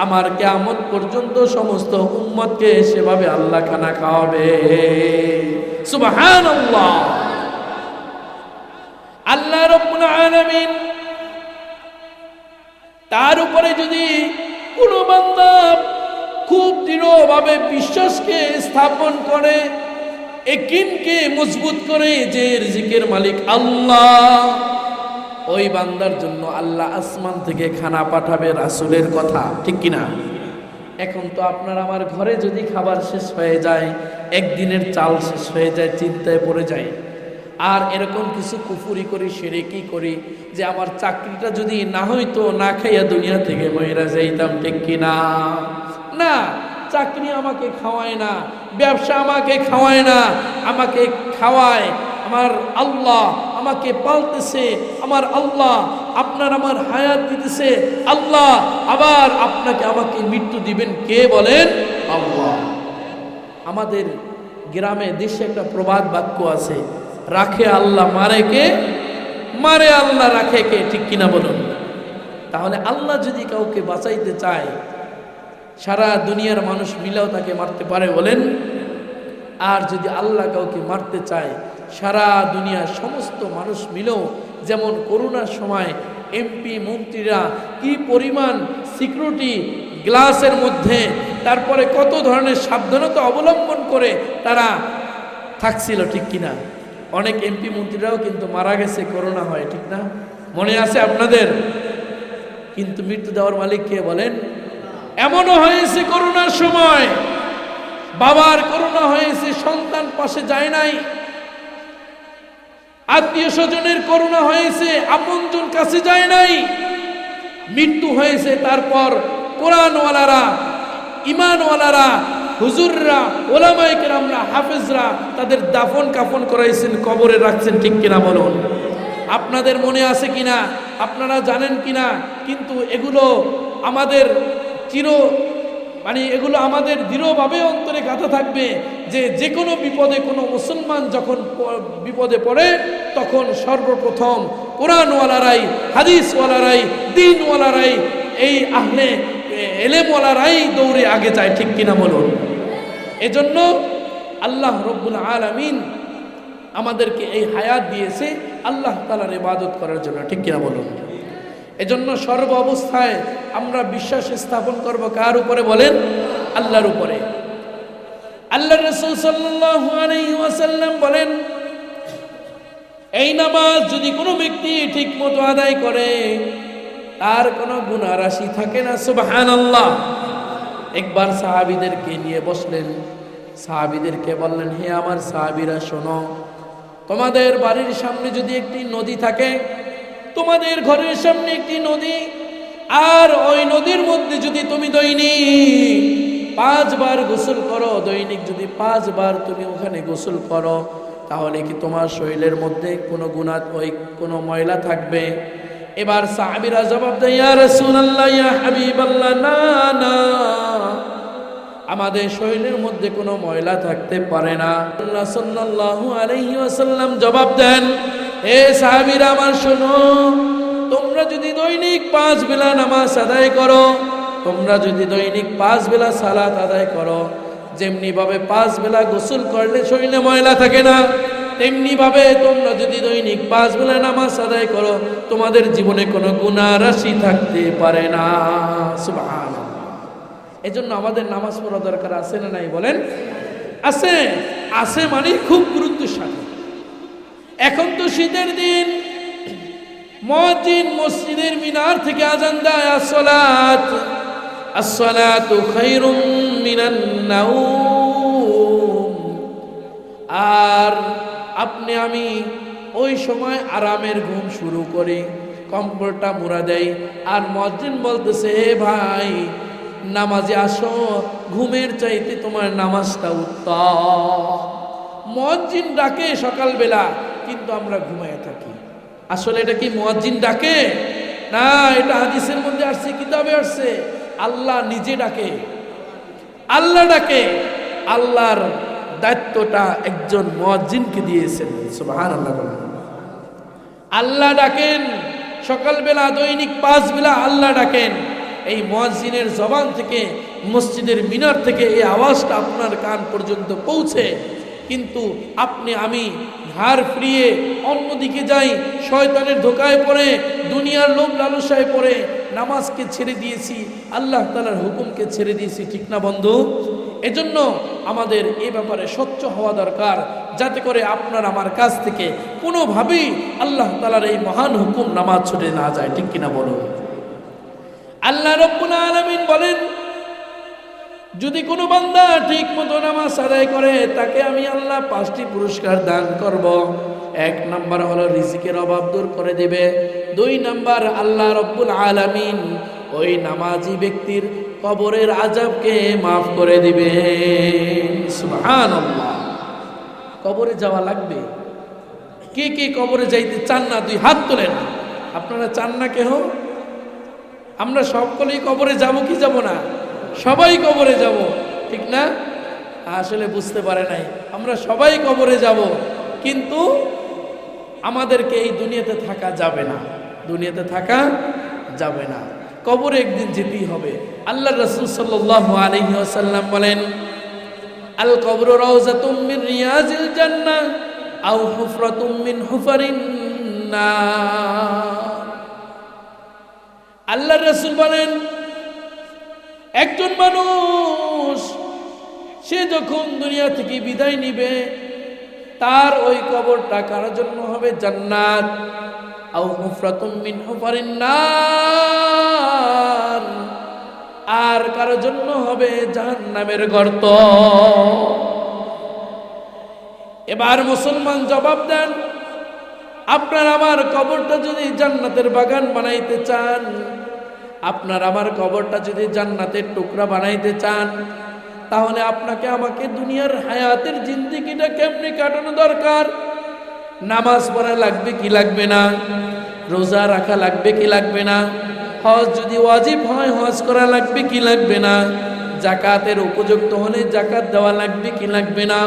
আমার কিয়ামত পর্যন্ত সমস্ত উম্মতকে সেভাবে আল্লাহ খানা খাওয়াবে। সুবহানাল্লাহ। আল্লাহ রাব্বুল আলামিন তার উপরে যদি কোনো বান্দা খুব দৃঢ়ভাবে বিশ্বাসকে স্থাপন করে, ইয়াকিনকে মজবুত করে যে রিজিকের মালিক আল্লাহ, ওই বান্দার জন্য আল্লাহ আসমান থেকে খানা পাঠাবে, রাসূলের কথা, ঠিক কিনা? এখন তো আপনার আমার ঘরে যদি খাবার শেষ হয়ে যায়, একদিনের চাল শেষ হয়ে যায়, চিন্তায় পড়ে যায়। আর এরকম কিছু কুফরি করি, শিরকি করি, যে আমার চাকরিটা যদি না হইতো, না খাইয়া দুনিয়া থেকে মইরা যাইতাম, ঠিক কিনা? না, চাকরি আমাকে খাওয়ায় না, ব্যবসা আমাকে খাওয়ায় না, আমাকে খাওয়ায় আমার আল্লাহ, আমাকে পালতেছে, আমার আল্লাহ আপনার আমার হায়াত দিতেছে, আল্লাহ আবার আপনাকে আমাকে মৃত্যু দিবেন কে বলেন? আল্লাহ। আমাদের গ্রামে দেশে একটা প্রবাদ বাক্য আছে, রাখে আল্লাহ মারে কে, মারে আল্লাহ রাখে কে, ঠিক কিনা বলুন? তাহলে আল্লাহ যদি কাউকে বাঁচাইতে চায় সারা দুনিয়ার মানুষ মিলেও তাকে মারতে পারে বলেন? আর যদি আল্লাহ কাউকে মারতে চায় সারা দুনিয়ার সমস্ত মানুষ মিলেও, যেমন করোনার সময় এমপি মন্ত্রীরা কি পরিমাণ সিকিউরিটি গ্লাসের মধ্যে, তারপরে কত ধরনের সাবধানতা অবলম্বন করে তারা থাকছিল, ঠিক কিনা? অনেক এমপি মন্ত্রীরাও কিন্তু মারা গেছে করোনা হয়, ঠিক না? মনে আছে আপনাদের? কিন্তু মৃত্যু দেওয়ার মালিক কে বলেন? এমনও হয়েছে করোনার সময় বাবার করোনা হয়েছে, সন্তান পাশে যায় নাই, আত্মীয় স্বজনের করোনা হয়েছে, আপনজন কাছে যায় নাই, মৃত্যু হয়েছে। তারপর কোরআনওয়ালারা, ইমানওয়ালারা, হুজুররা, ওলামায়ে কেরামরা, হাফেজরা তাদের দাফন কাফন করাইছেন, কবরে রাখছেন, ঠিক কিনা বলুন? আপনাদের মনে আছে কিনা, আপনারা জানেন কিনা? কিন্তু এগুলো আমাদের এগুলো আমাদের দৃঢ়ভাবে অন্তরে গাঁথা থাকবে যে যে কোনো বিপদে কোনো মুসলমান যখন বিপদে পড়ে তখন সর্বপ্রথম কোরআনওয়ালারাই, হাদিসওয়ালারাই, দ্বীনওয়ালারাই, এই আহলে এলেমওয়ালারাই দৌড়ে আগে যায়, ঠিক কিনা বলুন? এজন্য আল্লাহ রব্বুল আলামিন আমাদেরকে এই হায়াত দিয়েছে আল্লাহ তাআলার ইবাদত করার জন্য, ঠিক কিনা বলুন? এজন্য সর্ব অবস্থায় আমরা বিশ্বাস স্থাপন করব কার উপরে বলেন? আল্লাহর উপরে। আল্লাহর রাসূল সাল্লাল্লাহু আলাইহি ওয়াসাল্লাম বলেন, এই নামাজ যদি কোনো ব্যক্তি ঠিকমতো আদায় করে তার কোনো গুনাহ রাশি থাকে না। সুবহানাল্লাহ। একবার সাহাবীদেরকে নিয়ে বসলেন, সাহাবীদেরকে বললেন, হে আমার সাহাবীরা শোনো, তোমাদের বাড়ির সামনে যদি একটি নদী থাকে, তোমাদের ঘরের সামনে একটি নদী, আর ওই নদীর মধ্যে যদি তুমি দৈনিক 5 বার গোসল করো, দৈনিক যদি 5 বার তুমি ওখানে গোসল করো, তাহলে কি তোমার শরীরের মধ্যে কোনো গুনাহ, ওই কোনো ময়লা থাকবে? এবার সাহাবীরা জবাব দেয়, ইয়া রাসূলুল্লাহ, ইয়া হাবিবাল্লাহ, না না, আমাদের শরীরের মধ্যে কোনো ময়লা থাকতে পারে না। আল্লাহ সাল্লাল্লাহু আলাইহি ওয়াসাল্লাম জবাব দেন, হে সাহাবীরা আমার শোনো, তোমরা যদি দৈনিক 5 বেলা নামাজ আদায় করো, তোমরা যদি দৈনিক 5 বেলা সালাত আদায় করো, যেমনি ভাবে 5 বেলা গোসল করলে শরীরে ময়লা থাকে না, তেমনি ভাবে তোমরা যদি দৈনিক 5 বেলা নামাজ আদায় করো, তোমাদের জীবনে কোনো গুনাহ রাশি থাকতে পারে না। সুবহানাল্লাহ। এজন্য আমাদের নামাজ পড়া দরকার আছে না নাই বলেন? আছে। আছে মানে খুব গুরুত্বের সাথে। এখন তো শীতের দিন, মুয়াজ্জিন মসজিদের মিনার থেকে আজান দেয়, আসসালাতু খায়রুম মিনান নাওম, আর আপনি আমি ওই সময় আরামের ঘুম শুরু করি, কম্বলটা মুড়া দেয়, আর মুয়াজ্জিন বলতেছে, হে ভাই নামাজে আসো, ঘুমের চাইতে তোমার নামাজটা উত্তম। মুয়াজ্জিন ডাকে সকালবেলা, কিন্তু আমরা ঘুমায় থাকি। আসলে এটা কি মুয়াজ্জিন ডাকে? না, এটা হাদিসের মধ্যে আসছে, কিতাবে আসছে। আল্লাহ নিজে ডাকে, আল্লাহ ডাকে। আল্লাহর দায়িত্বটা একজন মুয়াজ্জিনকে দিয়েছেন। সুবহানাল্লাহ। আল্লাহ ডাকেন সকালবেলা, দৈনিক 5 বেলা আল্লাহ ডাকেন। এই মুয়াজ্জিনের জবান থেকে, মসজিদের মিনার থেকে এই আওয়াজটা আপনার কান পর্যন্ত পৌঁছে, কিন্তু আপনি আমি ঘাড় ফিরিয়ে অন্যদিকে যাই, শয়তানের ধোকায় পড়ে, দুনিয়ার লোভ লালসায় পড়ে নামাজকে ছেড়ে দিয়েছি, আল্লাহ তাআলার হুকুমকে ছেড়ে দিয়েছি, ঠিক না বন্ধু? এজন্য আমাদের এই ব্যাপারে স্বচ্ছ হওয়া দরকার, যাতে করে আপনার আমার কাছ থেকে কোনোভাবেই আল্লাহ তাআলার এই মহান হুকুম নামাজ ছুটে না যায়, ঠিক কিনা বলুন? আল্লাহ রাব্বুল আলামিন বলেন, যদি কোনো বান্দা ঠিক মতো নামাজ আদায় করে, তাকে আমি আল্লাহ 5টি পুরস্কার দান করব। 1 নাম্বার হলো রিজিকের অভাব দূর করে দেবে। 2 নাম্বার, আল্লাহ রাব্বুল আলামিন ওই নামাজি ব্যক্তির কবরের আযাবকে মাফ করে দিবেন। সুবহানাল্লাহ। কবরে যাওয়া লাগবে, কে কে কবরে যাইতে চান না? দুই হাত তোলেন। আপনারা চান না কেহ? আমরা সকলেই কবরে যাব কি যাব না? সবাই কবরে যাব, ঠিক না? আসলে বুঝতে পারে নাই, আমরা সবাই কবরে যাব, কিন্তু আমাদেরকে এই দুনিয়াতে থাকা যাবে না, দুনিয়াতে থাকা যাবে না, কবরে একদিন যেতেই হবে। আল্লাহ রাসূল সাল্লাল্লাহু আলাইহি ওয়াসাল্লাম বলেন, আল কবরু রাউযাতুম মিন রিয়াজিল জান্নাহ আও হুফরাতুম মিন হুফারিন নার। আল্লাহ রাসূল বলেন, একজন মানুষ সে যখন দুনিয়া থেকে বিদায় নিবে, তার ওই কবরটা কার জন্য হবে? জান্নাত। আও হুফরাতুম মিন হুফারিন নার, আর কার জন্য হবে? জাহান্নামের গর্ত। এবার মুসলমান জবাব দেন, আপনার আমার কবরটা যদি জান্নাতের বাগান বানাইতে চান, আপনার আমার কবরটা যদি জান্নাতের টুকরা বানাইতে চান, তাহলে আপনাকে আমাকে দুনিয়ার হায়াতের জিন্দেগিটা কেমনে কাটানো দরকার? নামাজ পড়া লাগবে কি লাগবে না? রোজা রাখা লাগবে কি লাগবে না? হজ যদি ওয়াজিব হয় হজ করা লাগবে কি লাগবে না? যাকাতের উপযুক্ত হলে যাকাত দেওয়া লাগবে কি লাগবে না?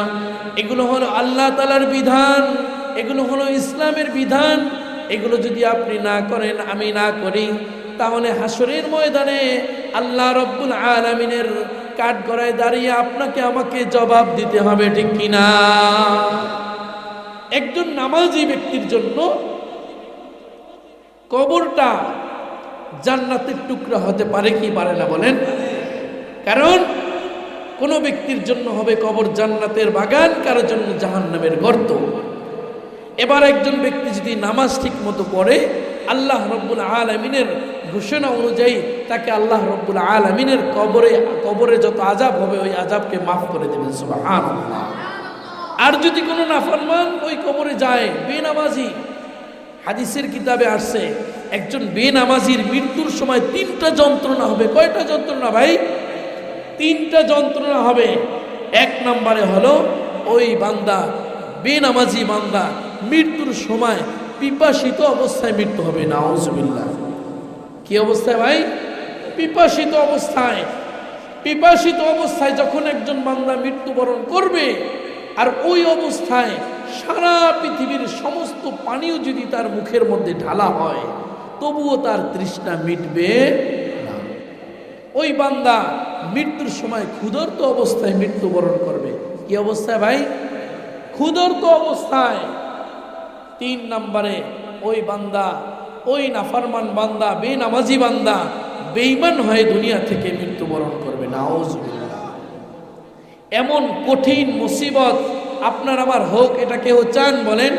এগুলো হলো আল্লাহ তাআলার বিধান, এগুলো হলো ইসলামের বিধান। এগুলো যদি আপনি না করেন, আমি না করি, তাহলে হাসরের ময়দানে আল্লাহ রব্বুল আলামিনের কাঠগড়ায় দাঁড়িয়ে আপনাকে আমাকে জবাব দিতে হবে, ঠিক কিনা? একজন নামাজি ব্যক্তির জন্য কবরটা জান্নাতের টুকরা হতে পারে কি পারে না বলেন? কারণ কোন ব্যক্তির জন্য হবে কবর জান্নাতের বাগান, কারোর জন্য জাহান্নামের গর্ত। এবার একজন ব্যক্তি যদি নামাজ ঠিক মতো পড়ে, আল্লাহ রব্বুল আলামিনের ঘোষণা অনুযায়ী তাকে আল্লাহ রব্বুল আলামিনের কবরে যত আযাব হবে ওই আযাবকে মাফ করে দেবেন, সুবহানাল্লাহ। আর যদি কোনো নাফরমান ওই কবরে যায়, বেনামাজি, হাদিসের কিতাবে আসছে একজন বেনামাজির মৃত্যুর সময় 3টা যন্ত্রণা হবে। কয়টা যন্ত্রণা ভাই? 3টা যন্ত্রণা হবে। 1 নম্বরে হলো ওই বান্দা, বেনামাজি বান্দা মৃত্যুর সময় পিপাসিত অবস্থায় মৃত্যু হবে, নাউজুবিল্লাহ। কি অবস্থায় ভাই? পিপাসিত অবস্থায়। পিপাসিত অবস্থায় যখন একজন বান্দা মৃত্যুবরণ করবে, আর ওই অবস্থায় সারা পৃথিবীর সমস্ত পানিও যদি তার মুখের মধ্যে ঢালা হয়, তবুও তার তৃষ্ণা মিটবে না। ওই বান্দা মৃত্যুর সময় ক্ষুধার্ত অবস্থায় মৃত্যুবরণ করবে। কি অবস্থায় ভাই? ক্ষুধার্ত অবস্থায়। 3 নম্বরে ওই বান্দা, ওই নাফরমান বান্দা, বেনামাজি বান্দা বেঈমান হয়ে দুনিয়া থেকে মৃত্যুবরণ করবে, নাউজুবিল্লাহ। এমন কঠিন মুসিবত আপনার আমার হোক, এটা কেউ চান বলেন?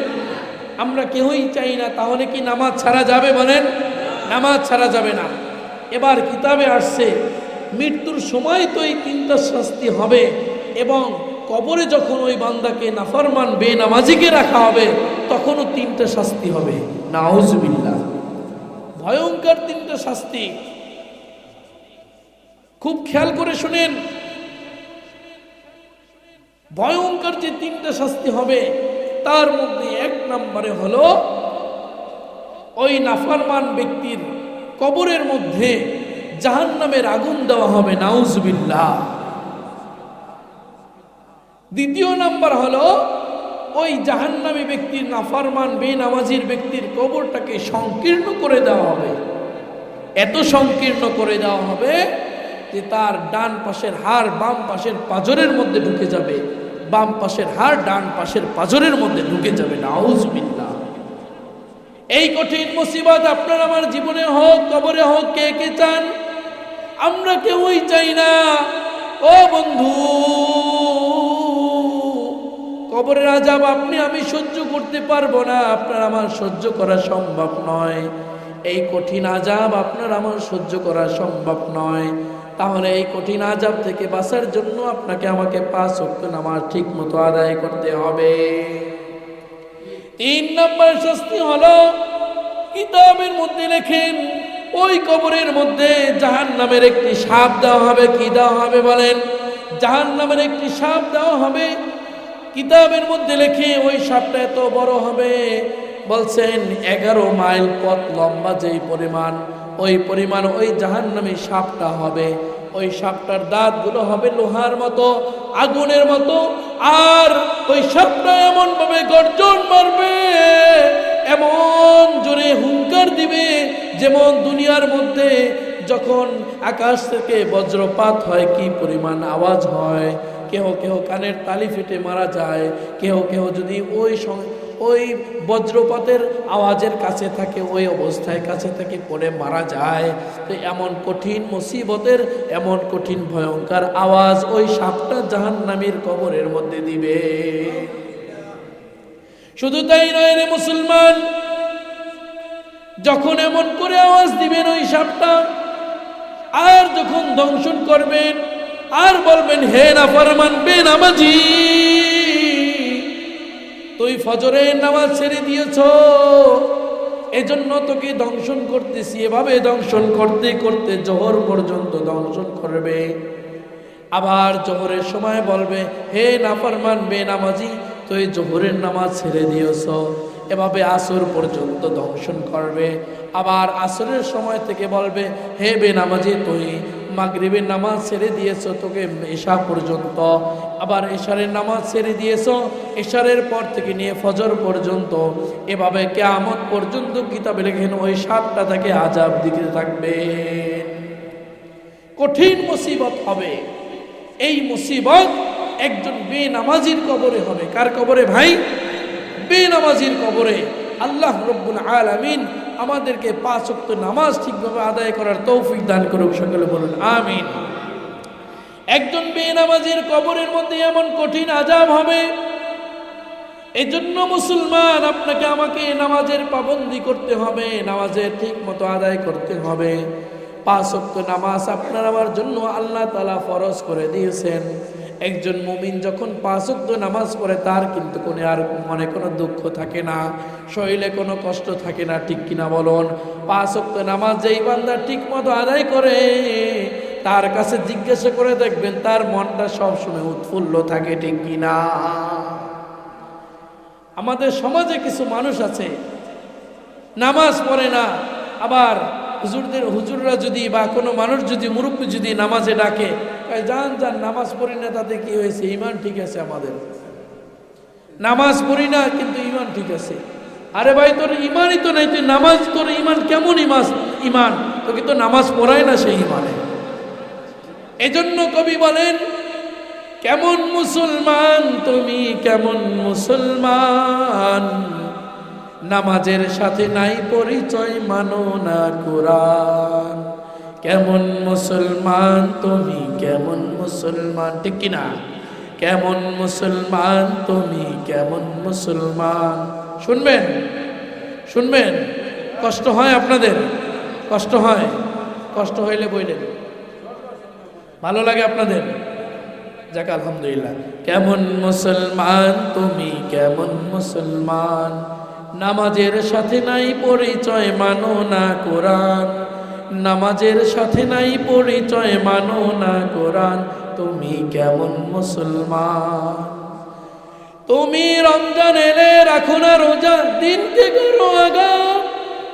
আমরা কেউই চাই না। তাহলে কি নামাজ ছাড়া যাবে বলেন? নামাজ ছাড়া যাবে না। এবার কিতাবে আসছে মৃত্যুর সময় তো এই 3টা শাস্তি হবে, এবং কবরে যখন ওই বান্দাকে নাফরমান বেনামাজিকে রাখা হবে তখনও 3টা শাস্তি হবে, নাউজুবিল্লাহ। ভয়ঙ্কর 3টা শাস্তি। খুব খেয়াল করে শুনেন, ভয়ঙ্কর যে 3টা শাস্তি হবে তার মধ্যে 1 নম্বরে হলো ওই নাফরমান ব্যক্তির কবরের মধ্যে জাহান্নামের আগুন দেওয়া হবে, নাউজুবিল্লাহ। 2য় নাম্বার হলো ওই জাহান্নামী ব্যক্তির, নাফরমান বেনামাজির ব্যক্তির কবরটাকে সংকীর্ণ করে দেওয়া হবে। এত সংকীর্ণ করে দেওয়া হবে যে তার ডান পাশের হাড় বাম পাশের পাঁজরের মধ্যে ঢুকে যাবে, বাম পাশের হাড় ডান পাশের পাঁজরের মধ্যে ঢুকে যাবে, নাউজুবিল্লাহ। এই কঠিন মুসিবত আপনার আমার জীবনে হোক, কবরে হোক, কে কে চান? আমরা কেউই চাই না। ও বন্ধু, কবরের আযাব আপনি আমি সহ্য করতে পারবো না, আপনার আমার সহ্য করা সম্ভব নয়। এই কঠিন আযাব আপনার আমার সহ্য করা সম্ভব নয়। তাহলে এই কঠিন আযাব থেকে বাঁচার জন্য আপনাকে আমাকে 5 ওয়াক্ত নামাজ ঠিক মতো আদায় করতে হবে। 3 নম্বর শাস্তি হলো, কিতাবের মধ্যে লেখেন ওই কবরের মধ্যে জাহান্নামের একটি সাপ দেওয়া হবে। কি দেওয়া হবে বলেন? জাহান্নামের একটি সাপ দেওয়া হবে। কিতাবের মধ্যে লেখে ওই সাপটা এত বড় হবে, বলছেন 11 মাইল পথ লম্বা যেই পরিমাণ, ওই পরিমাণ ওই জাহান্নামী সাপটা হবে। ওই সাপটার দাঁতগুলো হবে লোহার মতো, আগুনের মতো। আর ওই সাপটা এমন ভাবে গর্জন মারবে, এমন জোরে হুঙ্কার দিবে, যেমন দুনিয়ার মধ্যে যখন আকাশ থেকে বজ্রপাত হয় কি পরিমাণ আওয়াজ হয়। কেহ কেহ কানের তালি ফেটে মারা যায়, কেহ কেহ যদি ওই বজ্রপাতের আওয়াজের কাছে থাকে, ওই অবস্থায় কাছে থেকে পড়ে মারা যায়। তো এমন কঠিন মুসিবতের, এমন কঠিন ভয়ঙ্কর আওয়াজ ওই সাপটা জাহান্নামীর কবরের মধ্যে দিবে। শুধু তাই নয় রে মুসলমান, যখন এমন করে আওয়াজ দিবেন ওই সাপটা, আর যখন দংশন করবেন, আর বলবেন হে নাফরমান বেনামাজি, তুই ফজরের নামাজ ছেড়ে দিয়েছ, এজন্য তোকে দংশন করতেছি। এভাবে দংশন করতে করতে জোহর পর্যন্ত দংশন করবে। আবার জোহরের সময় বলবে হে নাফরমান বেনামাজি, তুই জোহরের নামাজ ছেড়ে দিয়েছ। এভাবে আসর পর্যন্ত দংশন করবে। আবার আসরের সময় থেকে বলবে হে বেনামাজি, তুই মাগরিবের নামাজ ছেড়ে দিয়েছ, তোকে এশা পর্যন্ত। আবার এশারের নামাজ ছেড়ে দিয়েছ, এশারের পর থেকে নিয়ে ফজর পর্যন্ত। এভাবে কিয়ামত পর্যন্ত কিতাবে লেখেন ওই সাতটা থেকে আযাব দিতে থাকবে। কঠিন মুসিবত হবে। এই মুসিবত একজন বেনামাজির কবরে হবে। কার কবরে ভাই? বেনামাজির কবরে। আল্লাহ রব্বুল আলামিন আমাদেরকে 5 ওয়াক্ত নামাজ ঠিকভাবে আদায় করার তৌফিক দান করুক। সকলে বলুন আমিন। একজন বেনামাজির কবরের মধ্যে এমন কঠিন আযাব হবে, এজন্য মুসলমান আপনাকে আমাকে নামাজের পাবন্দি করতে হবে, নামাজের ঠিক মতো আদায় করতে হবে। 5 ওয়াক্ত নামাজ আপনার আমার জন্য আল্লাহ তাআলা ফরজ করে দিয়েছেন। একজন মুমিন যখন 5 ওয়াক্ত নামাজ পড়ে, তার কিন্তু মনে কোনো দুঃখ থাকে না, শরীরে কোনো কষ্ট থাকে না, ঠিক কিনা বলুন? 5 ওয়াক্ত নামাজ যেই বান্দা ঠিক মতো আদায় করে, তার কাছে জিজ্ঞাসা করে দেখবেন তার মনটা সবসময় উৎফুল্ল থাকে, ঠিক কিনা? আমাদের সমাজে কিছু মানুষ আছে নামাজ পড়ে না, আবার হুজুররা যদি বা কোনো মানুষ যদি মুরব্বী যদি নামাজে ডাকে, যান যান নামাজ পড়ি না, তাতে কি হয়েছে? ইমান ঠিক আছে আমাদের। নামাজ পড়ি না কিন্তু ইমান ঠিক আছে। আরে ভাই, তোর ইমানই তো নাই, তুই নামাজ, তোর ইমান কেমন ইমান? তোকে তো নামাজ পড়ায় না সেই ইমানে। এজন্য কবি বলেন, কেমন মুসলমান তুমি, কেমন মুসলমান, নামাজের সাথে নাই পরিচয়, মানো না কোরআন। কেমন মুসলমান তুমি, কেমন মুসলমান, ঠিক কিনা? কেমন মুসলমান তুমি, কেমন মুসলমান। শুনবেন, শুনবেন। কষ্ট হয় আপনাদের? কষ্ট হয়? কষ্ট হইলে বইলেন, ভালো লাগে আপনাদের? যাক আলহামদুলিল্লাহ। কেমন মুসলমান তুমি, কেমন মুসলমান, নামাজের সাথে নাই পরিচয়, মানো না কোরআন। নামাজের সাথে নাই পরিচয়, মানো না কোরআন। তুমি কেমন মুসলমান? তুমি রমজান এলে রাখো না রোজা, দিনকে করো আগা,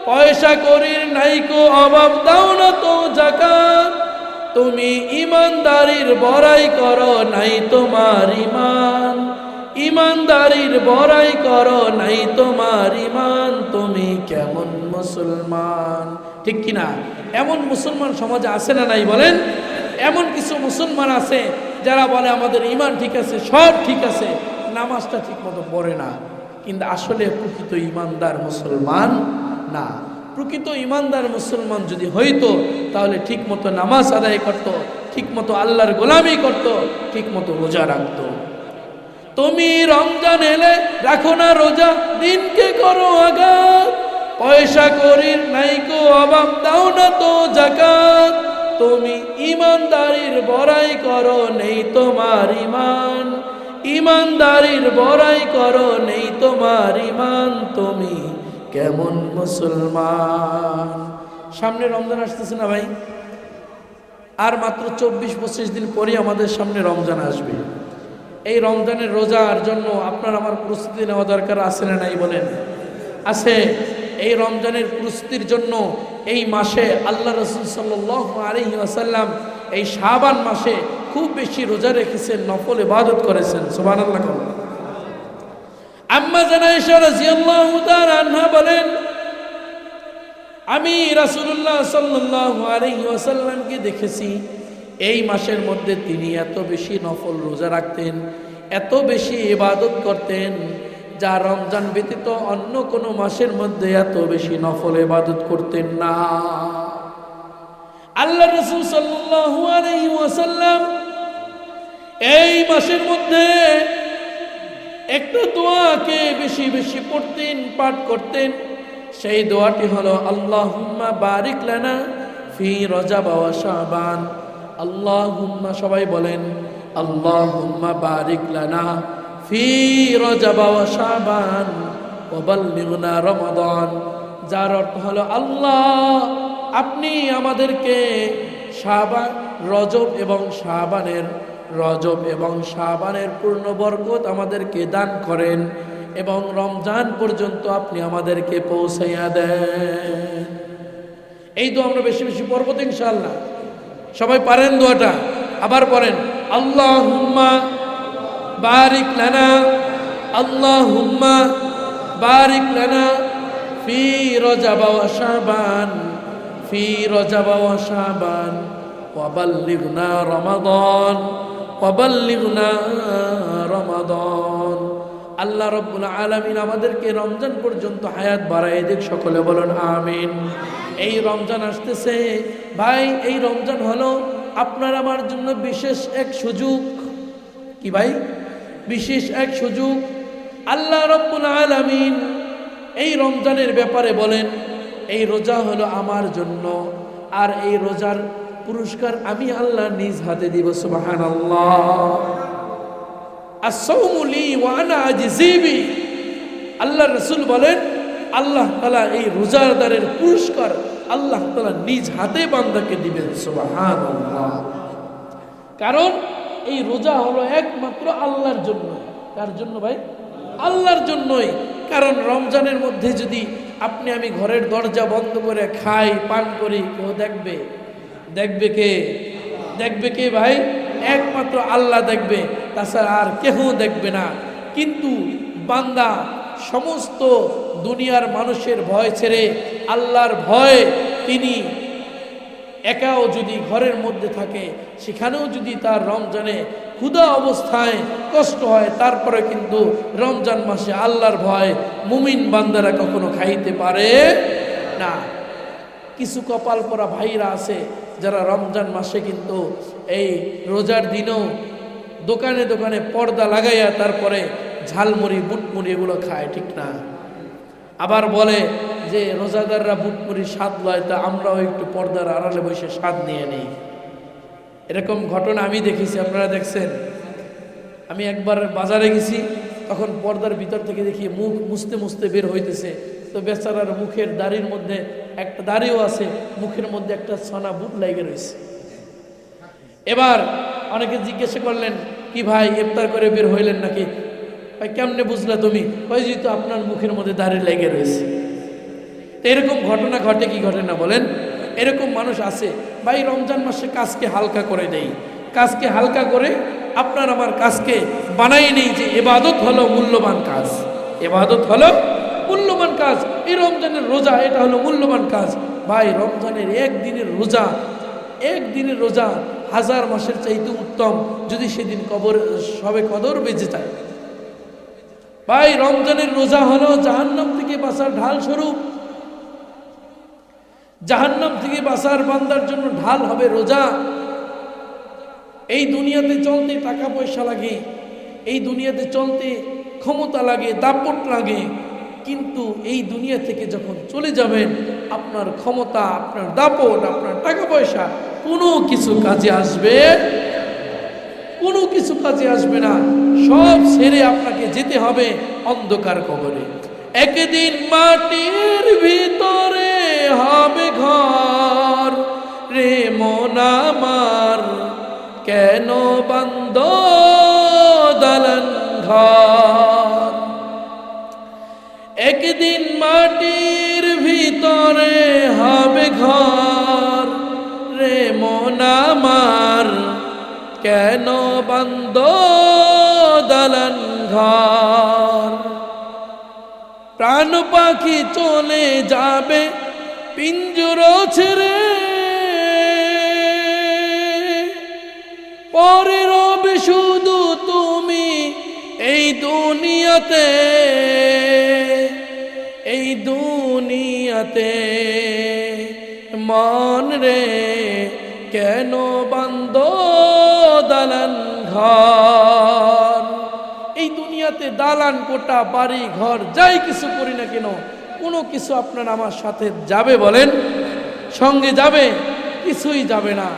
পয়সা করির নাইকো অভাব, দাও না তো যাকাত। তুমি ইমানদারির বড়াই করো, নাই তোমার ইমান। ইমানদারির বড়াই করো, নাই তোমার ইমান। তুমি কেমন মুসলমান? ঠিক কিনা? এমন মুসলমান সমাজে আছে না নাই বলেন? এমন কিছু মুসলমান আছে যারা বলে আমাদের ইমান ঠিক আছে, সব ঠিক আছে, নামাজটা ঠিক মতো পড়ে না, কিন্তু আসলে প্রকৃত ইমানদার মুসলমান না। প্রকৃত ইমানদার মুসলমান যদি হইতো, তাহলে ঠিক মতো নামাজ আদায় করত, ঠিক মতো আল্লাহর গোলামি করত, ঠিক মতো রোজা রাখত। তুমি রমজান এলে রাখো না রোজা, দিনকে করো আঘাত, পয়সা করির নাইকো অভাব, দাও না তো যাকাত। তুমি ইমানদারির বড়াই করো, নেই তোমার ইমান। ইমানদারির বড়াই করো, নেই তোমার ইমান। তুমি কেমন মুসলমান? সামনে রমজান আসতেছে না ভাই? আর মাত্র 24-25 দিন পরে আমাদের সামনে রমজান আসবে। এই রমজানের রোজার জন্য আপনার আমার প্রস্তুতি নেওয়া দরকার আছে না নাই বলেন? আছে। এই রমজানের প্রস্তুতির জন্য এই মাসে আল্লাহ রাসূল সাল্লাল্লাহু আলাইহি ওয়াসাল্লাম এই শাবান মাসে খুব বেশি রোজা রেখেছেন, নফল ইবাদত করেছেন। সুবহানাল্লাহ। আম্মা জান আয়েশা রাদিয়াল্লাহু তাআলা আনহা বলেন, আমি রাসূলুল্লাহ সাল্লাল্লাহু আলাইহি ওয়াসাল্লামকে দেখেছি এই মাসের মধ্যে তিনি এত বেশি নফল রোজা রাখতেন, এত বেশি ইবাদত করতেন, যা রমজান ব্যতীত অন্য কোনো মাসের মধ্যে এত বেশি নফল ইবাদত করতেন না। আল্লাহ রাসূল সাল্লাল্লাহু আলাইহি ওয়াসাল্লাম এই মাসের মধ্যে একটা দোয়াকে বেশি বেশি পড়তেন, পাঠ করতেন। সেই দোয়াটি হলো আল্লাহুম্মা বারিক লানা ফি রজব ওয়া শাবান। আল্লাহুম্মা, সবাই বলেন আল্লাহুম্মা বারিক লানা ফি রজব ওয়া শাবান ওয়া বাল্লিগনা রমাদান। যার অর্থ হলো, আল্লাহ আপনি আমাদেরকে শাবান, রজব এবং শাবানের পূর্ণ বরকত আমাদেরকে দান করেন এবং রমজান পর্যন্ত আপনি আমাদেরকে পৌঁছাইয়া দেন। এই দোয়া আমরা বেশি বেশি পড়ব তো ইনশাআল্লাহ। সবাই পারেন দোয়াটা? আবার পড়েন, আল্লাহুম্মা বারিক লানা, আল্লাহুম্মা বারিক লানা ফি রজব ওয়া শাবান, ফি রজব ওয়া শাবান ওয়া বাল্লিগনা রমাদান, ওয়া বাল্লিগনা রমাদান। আল্লাহ রাব্বুল আলামিন আমাদেরকে রমজান পর্যন্ত হায়াত বাড়ায় দিক। সকলে বলেন আমিন। এই রমজান আসতেছে ভাই, এই রমজান হলো আপনার আমার জন্য বিশেষ এক সুযোগ। কি ভাই? বিশেষ এক সুযোগ। আল্লাহ রাব্বুল আলামিন এই রমজানের ব্যাপারে বলেন, এই রোজা হলো আমার জন্য, আর এই রোজার পুরস্কার আমি আল্লাহ নিজ হাতে দিব। সুবহানাল্লাহ। as-sawmu li wa ana ajzi bi। আল্লাহ রাসূল বলেন, আল্লাহ তাআলা এই রোজাদারের পুরস্কার আল্লাহ তাআলা নিজ হাতে বান্দাকে দিবেন। সুবহানাল্লাহ। কারণ এই রোজা হলো একমাত্র আল্লাহর জন্য। কার জন্য ভাই? আল্লাহর জন্যই। কারণ রমজানের মধ্যে যদি আপনি আমি ঘরের দরজা বন্ধ করে খাই, পান করি, কেউ দেখবে? দেখবে কে? দেখবে কে ভাই? একমাত্র আল্লাহ দেখবে, তাছাড়া আর কেউ দেখবে না। কিন্তু বান্দা সমস্ত দুনিয়ার মানুষের ভয় ছেড়ে আল্লাহর ভয়ে তিনি একাও যদি ঘরের মধ্যে থাকে, সেখানেও যদি তার রমজানে ক্ষুধা অবস্থায় কষ্ট হয়, তারপরে কিন্তু রমজান মাসে আল্লাহর ভয় মুমিন বান্দারা কখনো খাইতে পারে না। কিছু কপাল পরা ভাইরা আছে যারা রমজান মাসে কিন্তু এই রোজার দিনও দোকানে দোকানে পর্দা লাগাইয়া তারপরে ঝালমুড়ি, বুটমুড়ি এগুলো খায়, ঠিক না? আবার বলে যে রোজাদাররা বুটমুড়ি স্বাদ লয়, তা আমরাও একটু পর্দার আড়ালে বসে স্বাদ নিয়ে নিই। এরকম ঘটনা আমি দেখেছি, আপনারা দেখছেন। আমি একবার বাজারে গেছি, তখন পর্দার ভিতর থেকে দেখি মুখ মুছতে মুছতে বের হইতেছে। তো বেচারার মুখের দাড়ির মধ্যে একটা দাড়িও আছে, মুখের মধ্যে একটা ছানা বুট লেগে রয়েছে। এবার অনেকে জিজ্ঞাসা করলেন, কি ভাই ইফতার করে বের হইলেন নাকি? ভাই কেমনে বুঝলা তুমি? ওই যেহেতু আপনার মুখের মধ্যে দাড়ি লেগে রয়েছে। তো এরকম ঘটনা ঘটে কি ঘটে না বলেন? এরকম মানুষ আছে ভাই। রমজান মাসে কাজকে হালকা করে দেই, কাজকে হালকা করে আপনার আমার কাজকে বানাই নেই যে ইবাদত হলো মূল্যবান কাজ। ইবাদত হলো মূল্যবান কাজ। এই রমজানের রোজা এটা হলো মূল্যবান কাজ। ভাই রমজানের একদিনের রোজা 1000 মাসের চাইতে উত্তম, যদি সেদিন সবে কদর বেঁচে যায়। ভাই রমজানের রোজা হলো জাহান্নাম থেকে বাঁচার ঢাল স্বরূপ। জাহান্নাম থেকে বাঁচার বান্দার জন্য ঢাল হবে রোজা। এই দুনিয়াতে চলতে টাকা পয়সা লাগে, এই দুনিয়াতে চলতে ক্ষমতা লাগে, দাপট লাগে, কিন্তু এই দুনিয়া থেকে যখন চলে যাবেন আপনার ক্ষমতা, আপনার দাপট, আপনার টাকা পয়সা কোনো কিছু কাজে আসবে, কোনো কিছু কাজে আসবে না। সব ছেড়ে আপনাকে যেতে হবে অন্ধকার কবরে। একদিন মাটির ভিতরে হবে ঘর রে মন আমার, কেন বান্দো দালান ঘর। একদিন মাটির ভিতরে হবে ঘর রে মন আমার, কেন বান্দ দালান ঘর। প্রাণ পাখি চলে যাবে পিঞ্জর ছেড়ে, পরে রবে শুধু তুমি এই দুনিয়াতে, এই দুনিয়াতে। মন রে কেন বান্দ দালান ঘর। এই দুনিয়াতে দালান কোটা বাড়ি ঘর যাই কিছু করি না কেন, কোনো কিছু আপনার আমার সাথে যাবে বলেন? সঙ্গে যাবে? কিছুই যাবে না।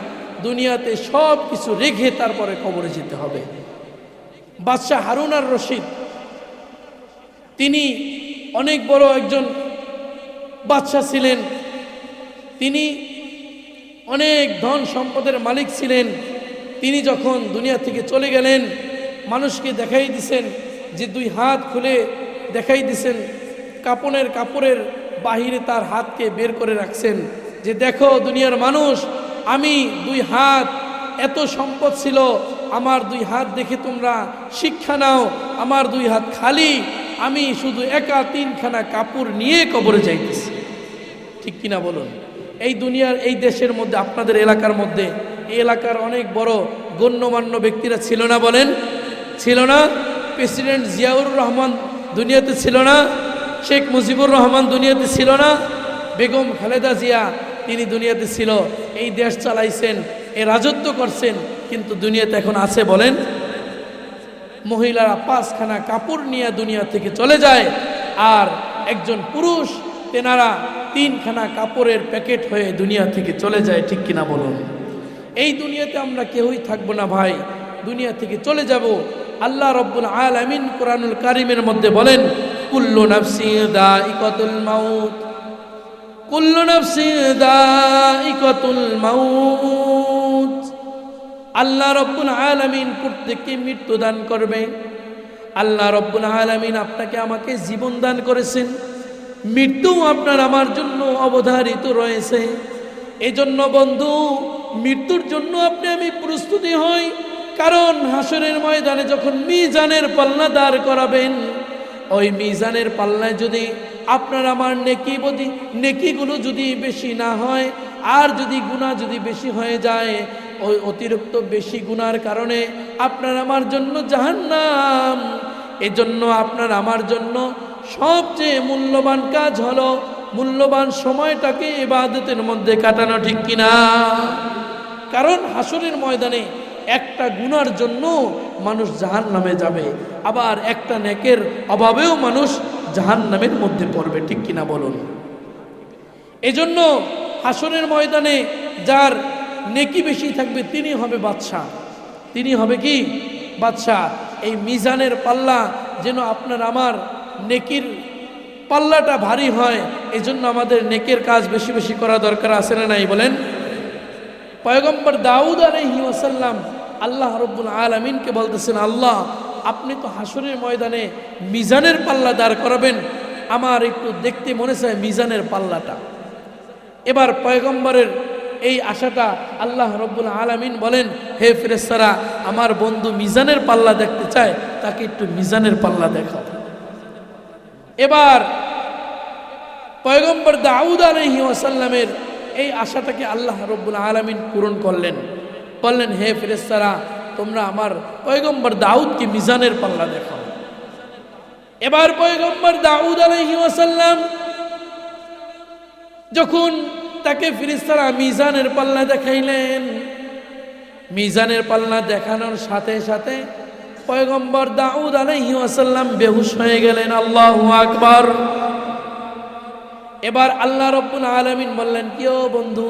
দুনিয়াতে সব কিছু রেখে তারপরে কবরে যেতে হবে। বাদশাহ হারুন আর রশিদ তিনি অনেক বড় একজন বাদশাহ ছিলেন। তিনি অনেক ধন সম্পদের মালিক ছিলেন। তিনি যখন দুনিয়া থেকে চলে গেলেন, মানুষকে দেখাই দিছেন যে দুই হাত খুলে দেখাই দিছেন, কাপড়ের বাহিরে তার হাতকে বের করে রাখছেন যে দেখো দুনিয়ার মানুষ, আমি দুই হাত, এত সম্পদ ছিল, আমার দুই হাত দেখে তোমরা শিক্ষা নাও। আমার দুই হাত খালি, আমি শুধু একা 3খানা কাপড় নিয়ে কবরে যাইতেছি। ঠিক কিনা বলুন? এই দুনিয়ার এই দেশের মধ্যে, আপনাদের এলাকার মধ্যে, এই এলাকার অনেক বড় গণ্যমান্য ব্যক্তিরা ছিল না বলেন? ছিল না? প্রেসিডেন্ট জিয়াউর রহমান দুনিয়াতে ছিল না? শেখ মুজিবুর রহমান দুনিয়াতে ছিল না? বেগম খালেদা জিয়া তিনি দুনিয়াতে ছিল। এই দেশ চালাইছেন, এই রাজত্ব করছেন, কিন্তু দুনিয়াতে এখন আছে বলেন? মহিলারা 5খানা কাপড় নিয়ে দুনিয়া থেকে চলে যায়, আর একজন পুরুষ তেনারা 3খানা কাপড়ের প্যাকেট হয়ে দুনিয়া থেকে চলে যায়। ঠিক কিনা বলুন? এই দুনিয়াতে আমরা কেউই থাকবো না ভাই, দুনিয়া থেকে চলে যাব। আল্লাহ রব্বুল আলামিন কোরআনুল কারীমের মধ্যে বলেন, কুল্লু নাফসিন দাইকাতুল মাউত, কুল্লু নাফসিন দাইকাতুল মাউত। আল্লাহ রব্বুল আলামিন প্রত্যেককে মৃত্যু দান করবে। আল্লাহ রব্বুল আলামিন আপনাকে আমাকে জীবন দান করেছেন, মৃত্যু আপনার আমার জন্য অবধারিত রয়েছে। এজন্য বন্ধু, মৃত্যুর জন্য আপনি আমি প্রস্তুতি হই। কারণ হাসরের ময়দানে যখন মিজানের পাল্লা দাঁড় করাবেন, ওই মিজানের পাল্লায় যদি আপনার আমার নেকিগুলো যদি বেশি না হয়, আর যদি গুনাহ যদি বেশি হয়ে যায়, ওই অতিরিক্ত বেশি গুনার কারণে আপনার আমার জন্য জাহান্নাম। এজন্য আপনার আমার জন্য সবচেয়ে মূল্যবান কাজ হলো মূল্যবান সময়টাকে ইবাদতের মধ্যে কাটানো। ঠিক কিনা? কারণ হাসরের ময়দানে একটা গুনার জন্য মানুষ জাহান্নামে যাবে, আবার একটা নেকের অভাবেও মানুষ জাহান্নামের মধ্যে পড়বে। ঠিক কিনা বলুন? এজন্য হাসরের ময়দানে যার নেকি বেশি থাকবে তিনি হবে বাদশাহ। তিনি হবে কি? বাদশাহ। এই মিজানের পাল্লা যেন আপনার আমার নেকির পাল্লাটা ভারী হয়, এজন্য আমাদের নেকের কাজ বেশি বেশি করা দরকার আছে না নাই বলেন? পয়গম্বর দাউদ আলাইহিস সালাম আল্লাহ রাব্বুল আলামিনকে বলতেছেন, আল্লাহ আপনি তো হাসরের ময়দানে মিজানের পাল্লা দাঁড় করাবেন, আমার একটু দেখতে মনে চায় মিজানের পাল্লাটা। এবার পয়গম্বরের এই আশাটা আল্লাহ রাব্বুল আলামিন বলেন, হে ফেরেশতারা, আমার বন্ধু মিজানের পাল্লা দেখতে চায়, তাকে একটু মিজানের পাল্লা দেখাও। এবার পয়গম্বর দাউদ আলাইহিস সালামের এই আশাটাকে আল্লাহ রাব্বুল আলামিন পূরণ করলেন। বললেন, হে ফেরেশতারা, তোমরা আমার পয়গম্বর দাউদকে মিজানের পাল্লা দেখাও। এবার পয়গম্বর দাউদ আলাইহিস সালাম যখন তাকে ফেরেশতারা মিজানের পাল্লা দেখাইলেন, মিজানের পাল্লা দেখানোর সাথে সাথে পয়গম্বর দাউদ আলাইহিস সালাম বেহুশ হয়ে গেলেন। আল্লাহু আকবার। এবার আল্লাহ রাব্বুল আলামিন বললেন, কি ও বন্ধু,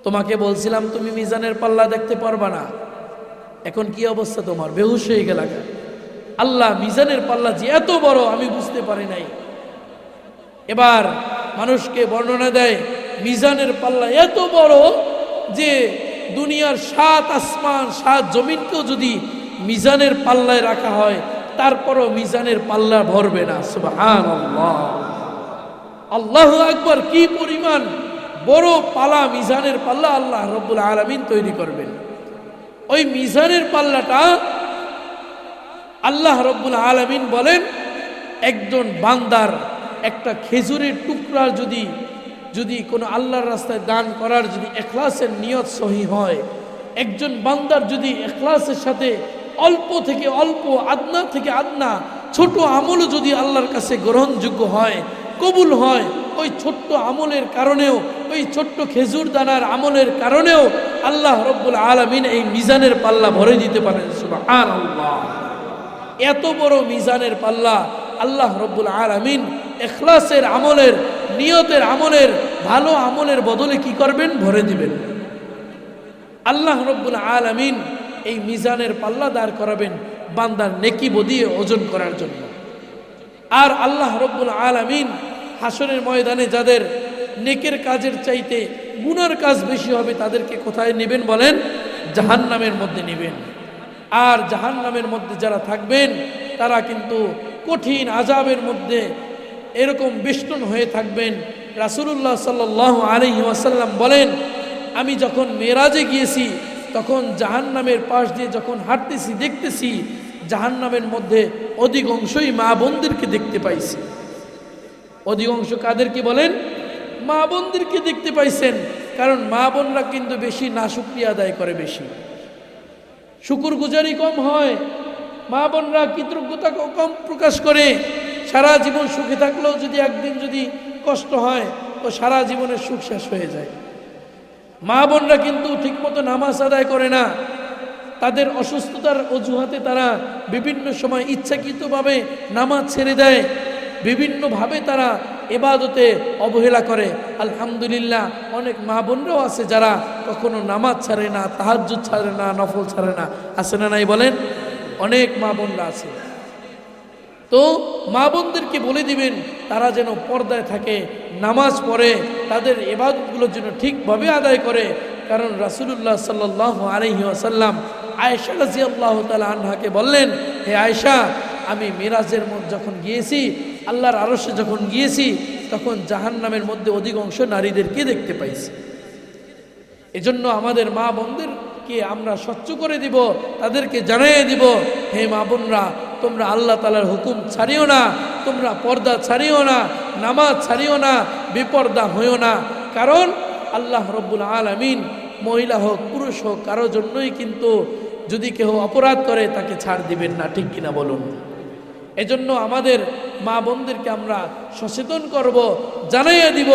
তোমাকে বলছিলাম তুমি মিজানের পাল্লা দেখতে পারবা না, এখন কি অবস্থা তোমার? বেহুশ হয়ে গেল। আল্লাহ মিজানের পাল্লা যে এত বড় আমি বুঝতে পারি নাই। এবার মানুষকে বর্ণনা দেয়, মিজানের পাল্লা এত বড় যে দুনিয়ার 7 আসমান 7 জমিনকেও যদি মিজানের পাল্লায় রাখা হয়, তারপরও মিজানের পাল্লা ভরবে না। সুবহানাল্লাহ, আল্লাহু আকবার। কি পরিমাণ বড় পালা, মিজানের পাল্লা আল্লাহ রব্বুল আলামিন তৈরি করবেন। ওই মিজানের পাল্লাটা আল্লাহ রব্বুল আলামিন বলেন, একজন বান্দার একটা খেজুরের টুকরা যদি কোনো আল্লাহর রাস্তায় দান করার যদি ইখলাসের নিয়ত সহি হয়, একজন বান্দার যদি ইখলাসের সাথে অল্প থেকে অল্প, আদনা থেকে আদনা ছোট আমলও যদি আল্লাহর কাছে গ্রহণযোগ্য হয়, কবুল হয়, ওই ছোট্ট আমলের কারণেও, ওই ছোট্ট খেজুর দানার আমলের কারণেও আল্লাহ রব্বুল আলামিন এই মিজানের পাল্লা ভরে দিতে পারেন। সুবহানাল্লাহ, এত বড় মিজানের পাল্লা আল্লাহ রব্বুল আলামিন ইখলাসের আমলের, নিয়তের আমলের, ভালো আমলের বদলে কি করবেন? ভরে দিবেন। আল্লাহ রব্বুল আলামিন এই মিজানের পাল্লা দাঁড় করাবেন বান্দার নেকি বদিয়ে ওজন করার জন্য। আর আল্লাহ রব্বুল আলামিন হাসরের ময়দানে যাদের নেকের কাজের চাইতে গুনার কাজ বেশি হবে তাদেরকে কোথায় নেবেন বলেন? জাহান্নামের মধ্যে নেবেন। আর জাহান্নামের মধ্যে যারা থাকবেন তারা কিন্তু কঠিন আযাবের মধ্যে এরকম বেষ্টন হয়ে থাকবেন। রাসূলুল্লাহ সাল্লাল্লাহু আলাইহি ওয়াসাল্লাম বলেন, আমি যখন মেরাজে গিয়েছি তখন জাহান্নামের পাশ দিয়ে যখন হাঁটতেছি দেখতেছি জাহান্নামের মধ্যে অধিকাংশই মা বোনদেরকে দেখতে পাইছি। অধিকাংশ কাদেরকে বলেন? মা বোনদেরকে দেখতে পাইছেন। কারণ মা বোনরা কিন্তু বেশি নাশুকরিয়া আদায় করে, বেশি শুকরগুজারি কম হয়, মা বোনরা কৃতজ্ঞতা কম প্রকাশ করে। সারা জীবন সুখে থাকলেও যদি একদিন যদি কষ্ট হয় তো সারা জীবনের সুখ শেষ হয়ে যায়। মা বোনরা কিন্তু ঠিকমতো নামাজ আদায় করে না, তাদের অসুস্থতার অজুহাতে তারা বিভিন্ন সময় ইচ্ছাকৃতভাবে নামাজ ছেড়ে দেয়, বিভিন্নভাবে তারা ইবাদতে অবহেলা করে। আলহামদুলিল্লাহ, অনেক মা বোনরাও আছে যারা কখনো নামাজ ছাড়ে না, তাহাজ্জুদ ছাড়ে না, নফল ছাড়ে না। আছে না নাই বলেন? অনেক মা বোনরা আছে। তো মা বোনদেরকে বলে দিবেন তারা যেন পর্দায় থাকে, নামাজ পড়ে, তাদের ইবাদতগুলো যেন ঠিকভাবে আদায় করে। কারণ রাসূলুল্লাহ সাল্লাল্লাহু আলাইহি ওয়াসাল্লাম আয়েশা রাদিয়াল্লাহু তাআলা আনহাকে বললেন, হে আয়েশা, আমি মিরাজের মধ্যে যখন গিয়েছি, আল্লাহর আরশে যখন গিয়েছি, তখন জাহান্নামের মধ্যে অধিকাংশ নারীদেরকে দেখতে পাইছি। এজন্য আমাদের মা বোনদেরকে আমরা স্বচ্ছ করে দিব, তাদেরকে জানিয়ে দিব, হে মা বোনরা, তোমরা আল্লাহ তাআলার হুকুম ছাড়িও না, তোমরা পর্দা ছাড়িও না, নামাজ ছাড়িও না, বেপর্দা হইও না। কারণ আল্লাহ রব্বুল আলামিন মহিলা হোক পুরুষ হোক কারোর জন্যই কিন্তু যদি কেউ অপরাধ করে তাকে ছাড় দিবেন না। ঠিক কিনা বলুন? এজন্য আমাদের মা বোনদেরকে আমরা সচেতন করব, জানাইয়া দিব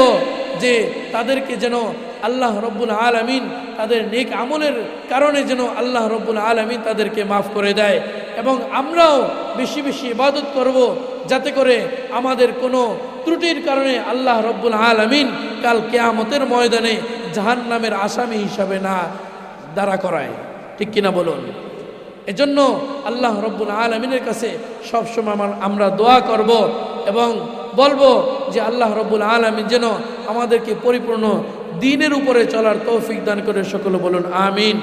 যে তাদেরকে যেন আল্লাহ রব্বুল আলামিন তাদের নেক আমলের কারণে যেন আল্লাহ রব্বুল আলামিন তাদেরকে মাফ করে দেয়। এবং আমরাও বেশি বেশি ইবাদত করব, যাতে করে আমাদের কোনো ত্রুটির কারণে আল্লাহ রব্বুল আলামিন কাল কিয়ামতের ময়দানে জাহান্নামের আসামি হিসাবে না দাঁড়া করায়। ঠিক কিনা বলুন? এজন্য আল্লাহ রব্বুল আলামিনের কাছে সবসময় আমরা দোয়া করব এবং বলবো যে আল্লাহ রব্বুল আলামিন যেন আমাদেরকে পরিপূর্ণ দ্বীনের উপরে চলার তৌফিক দান করে। সকলে বলুন আমিন।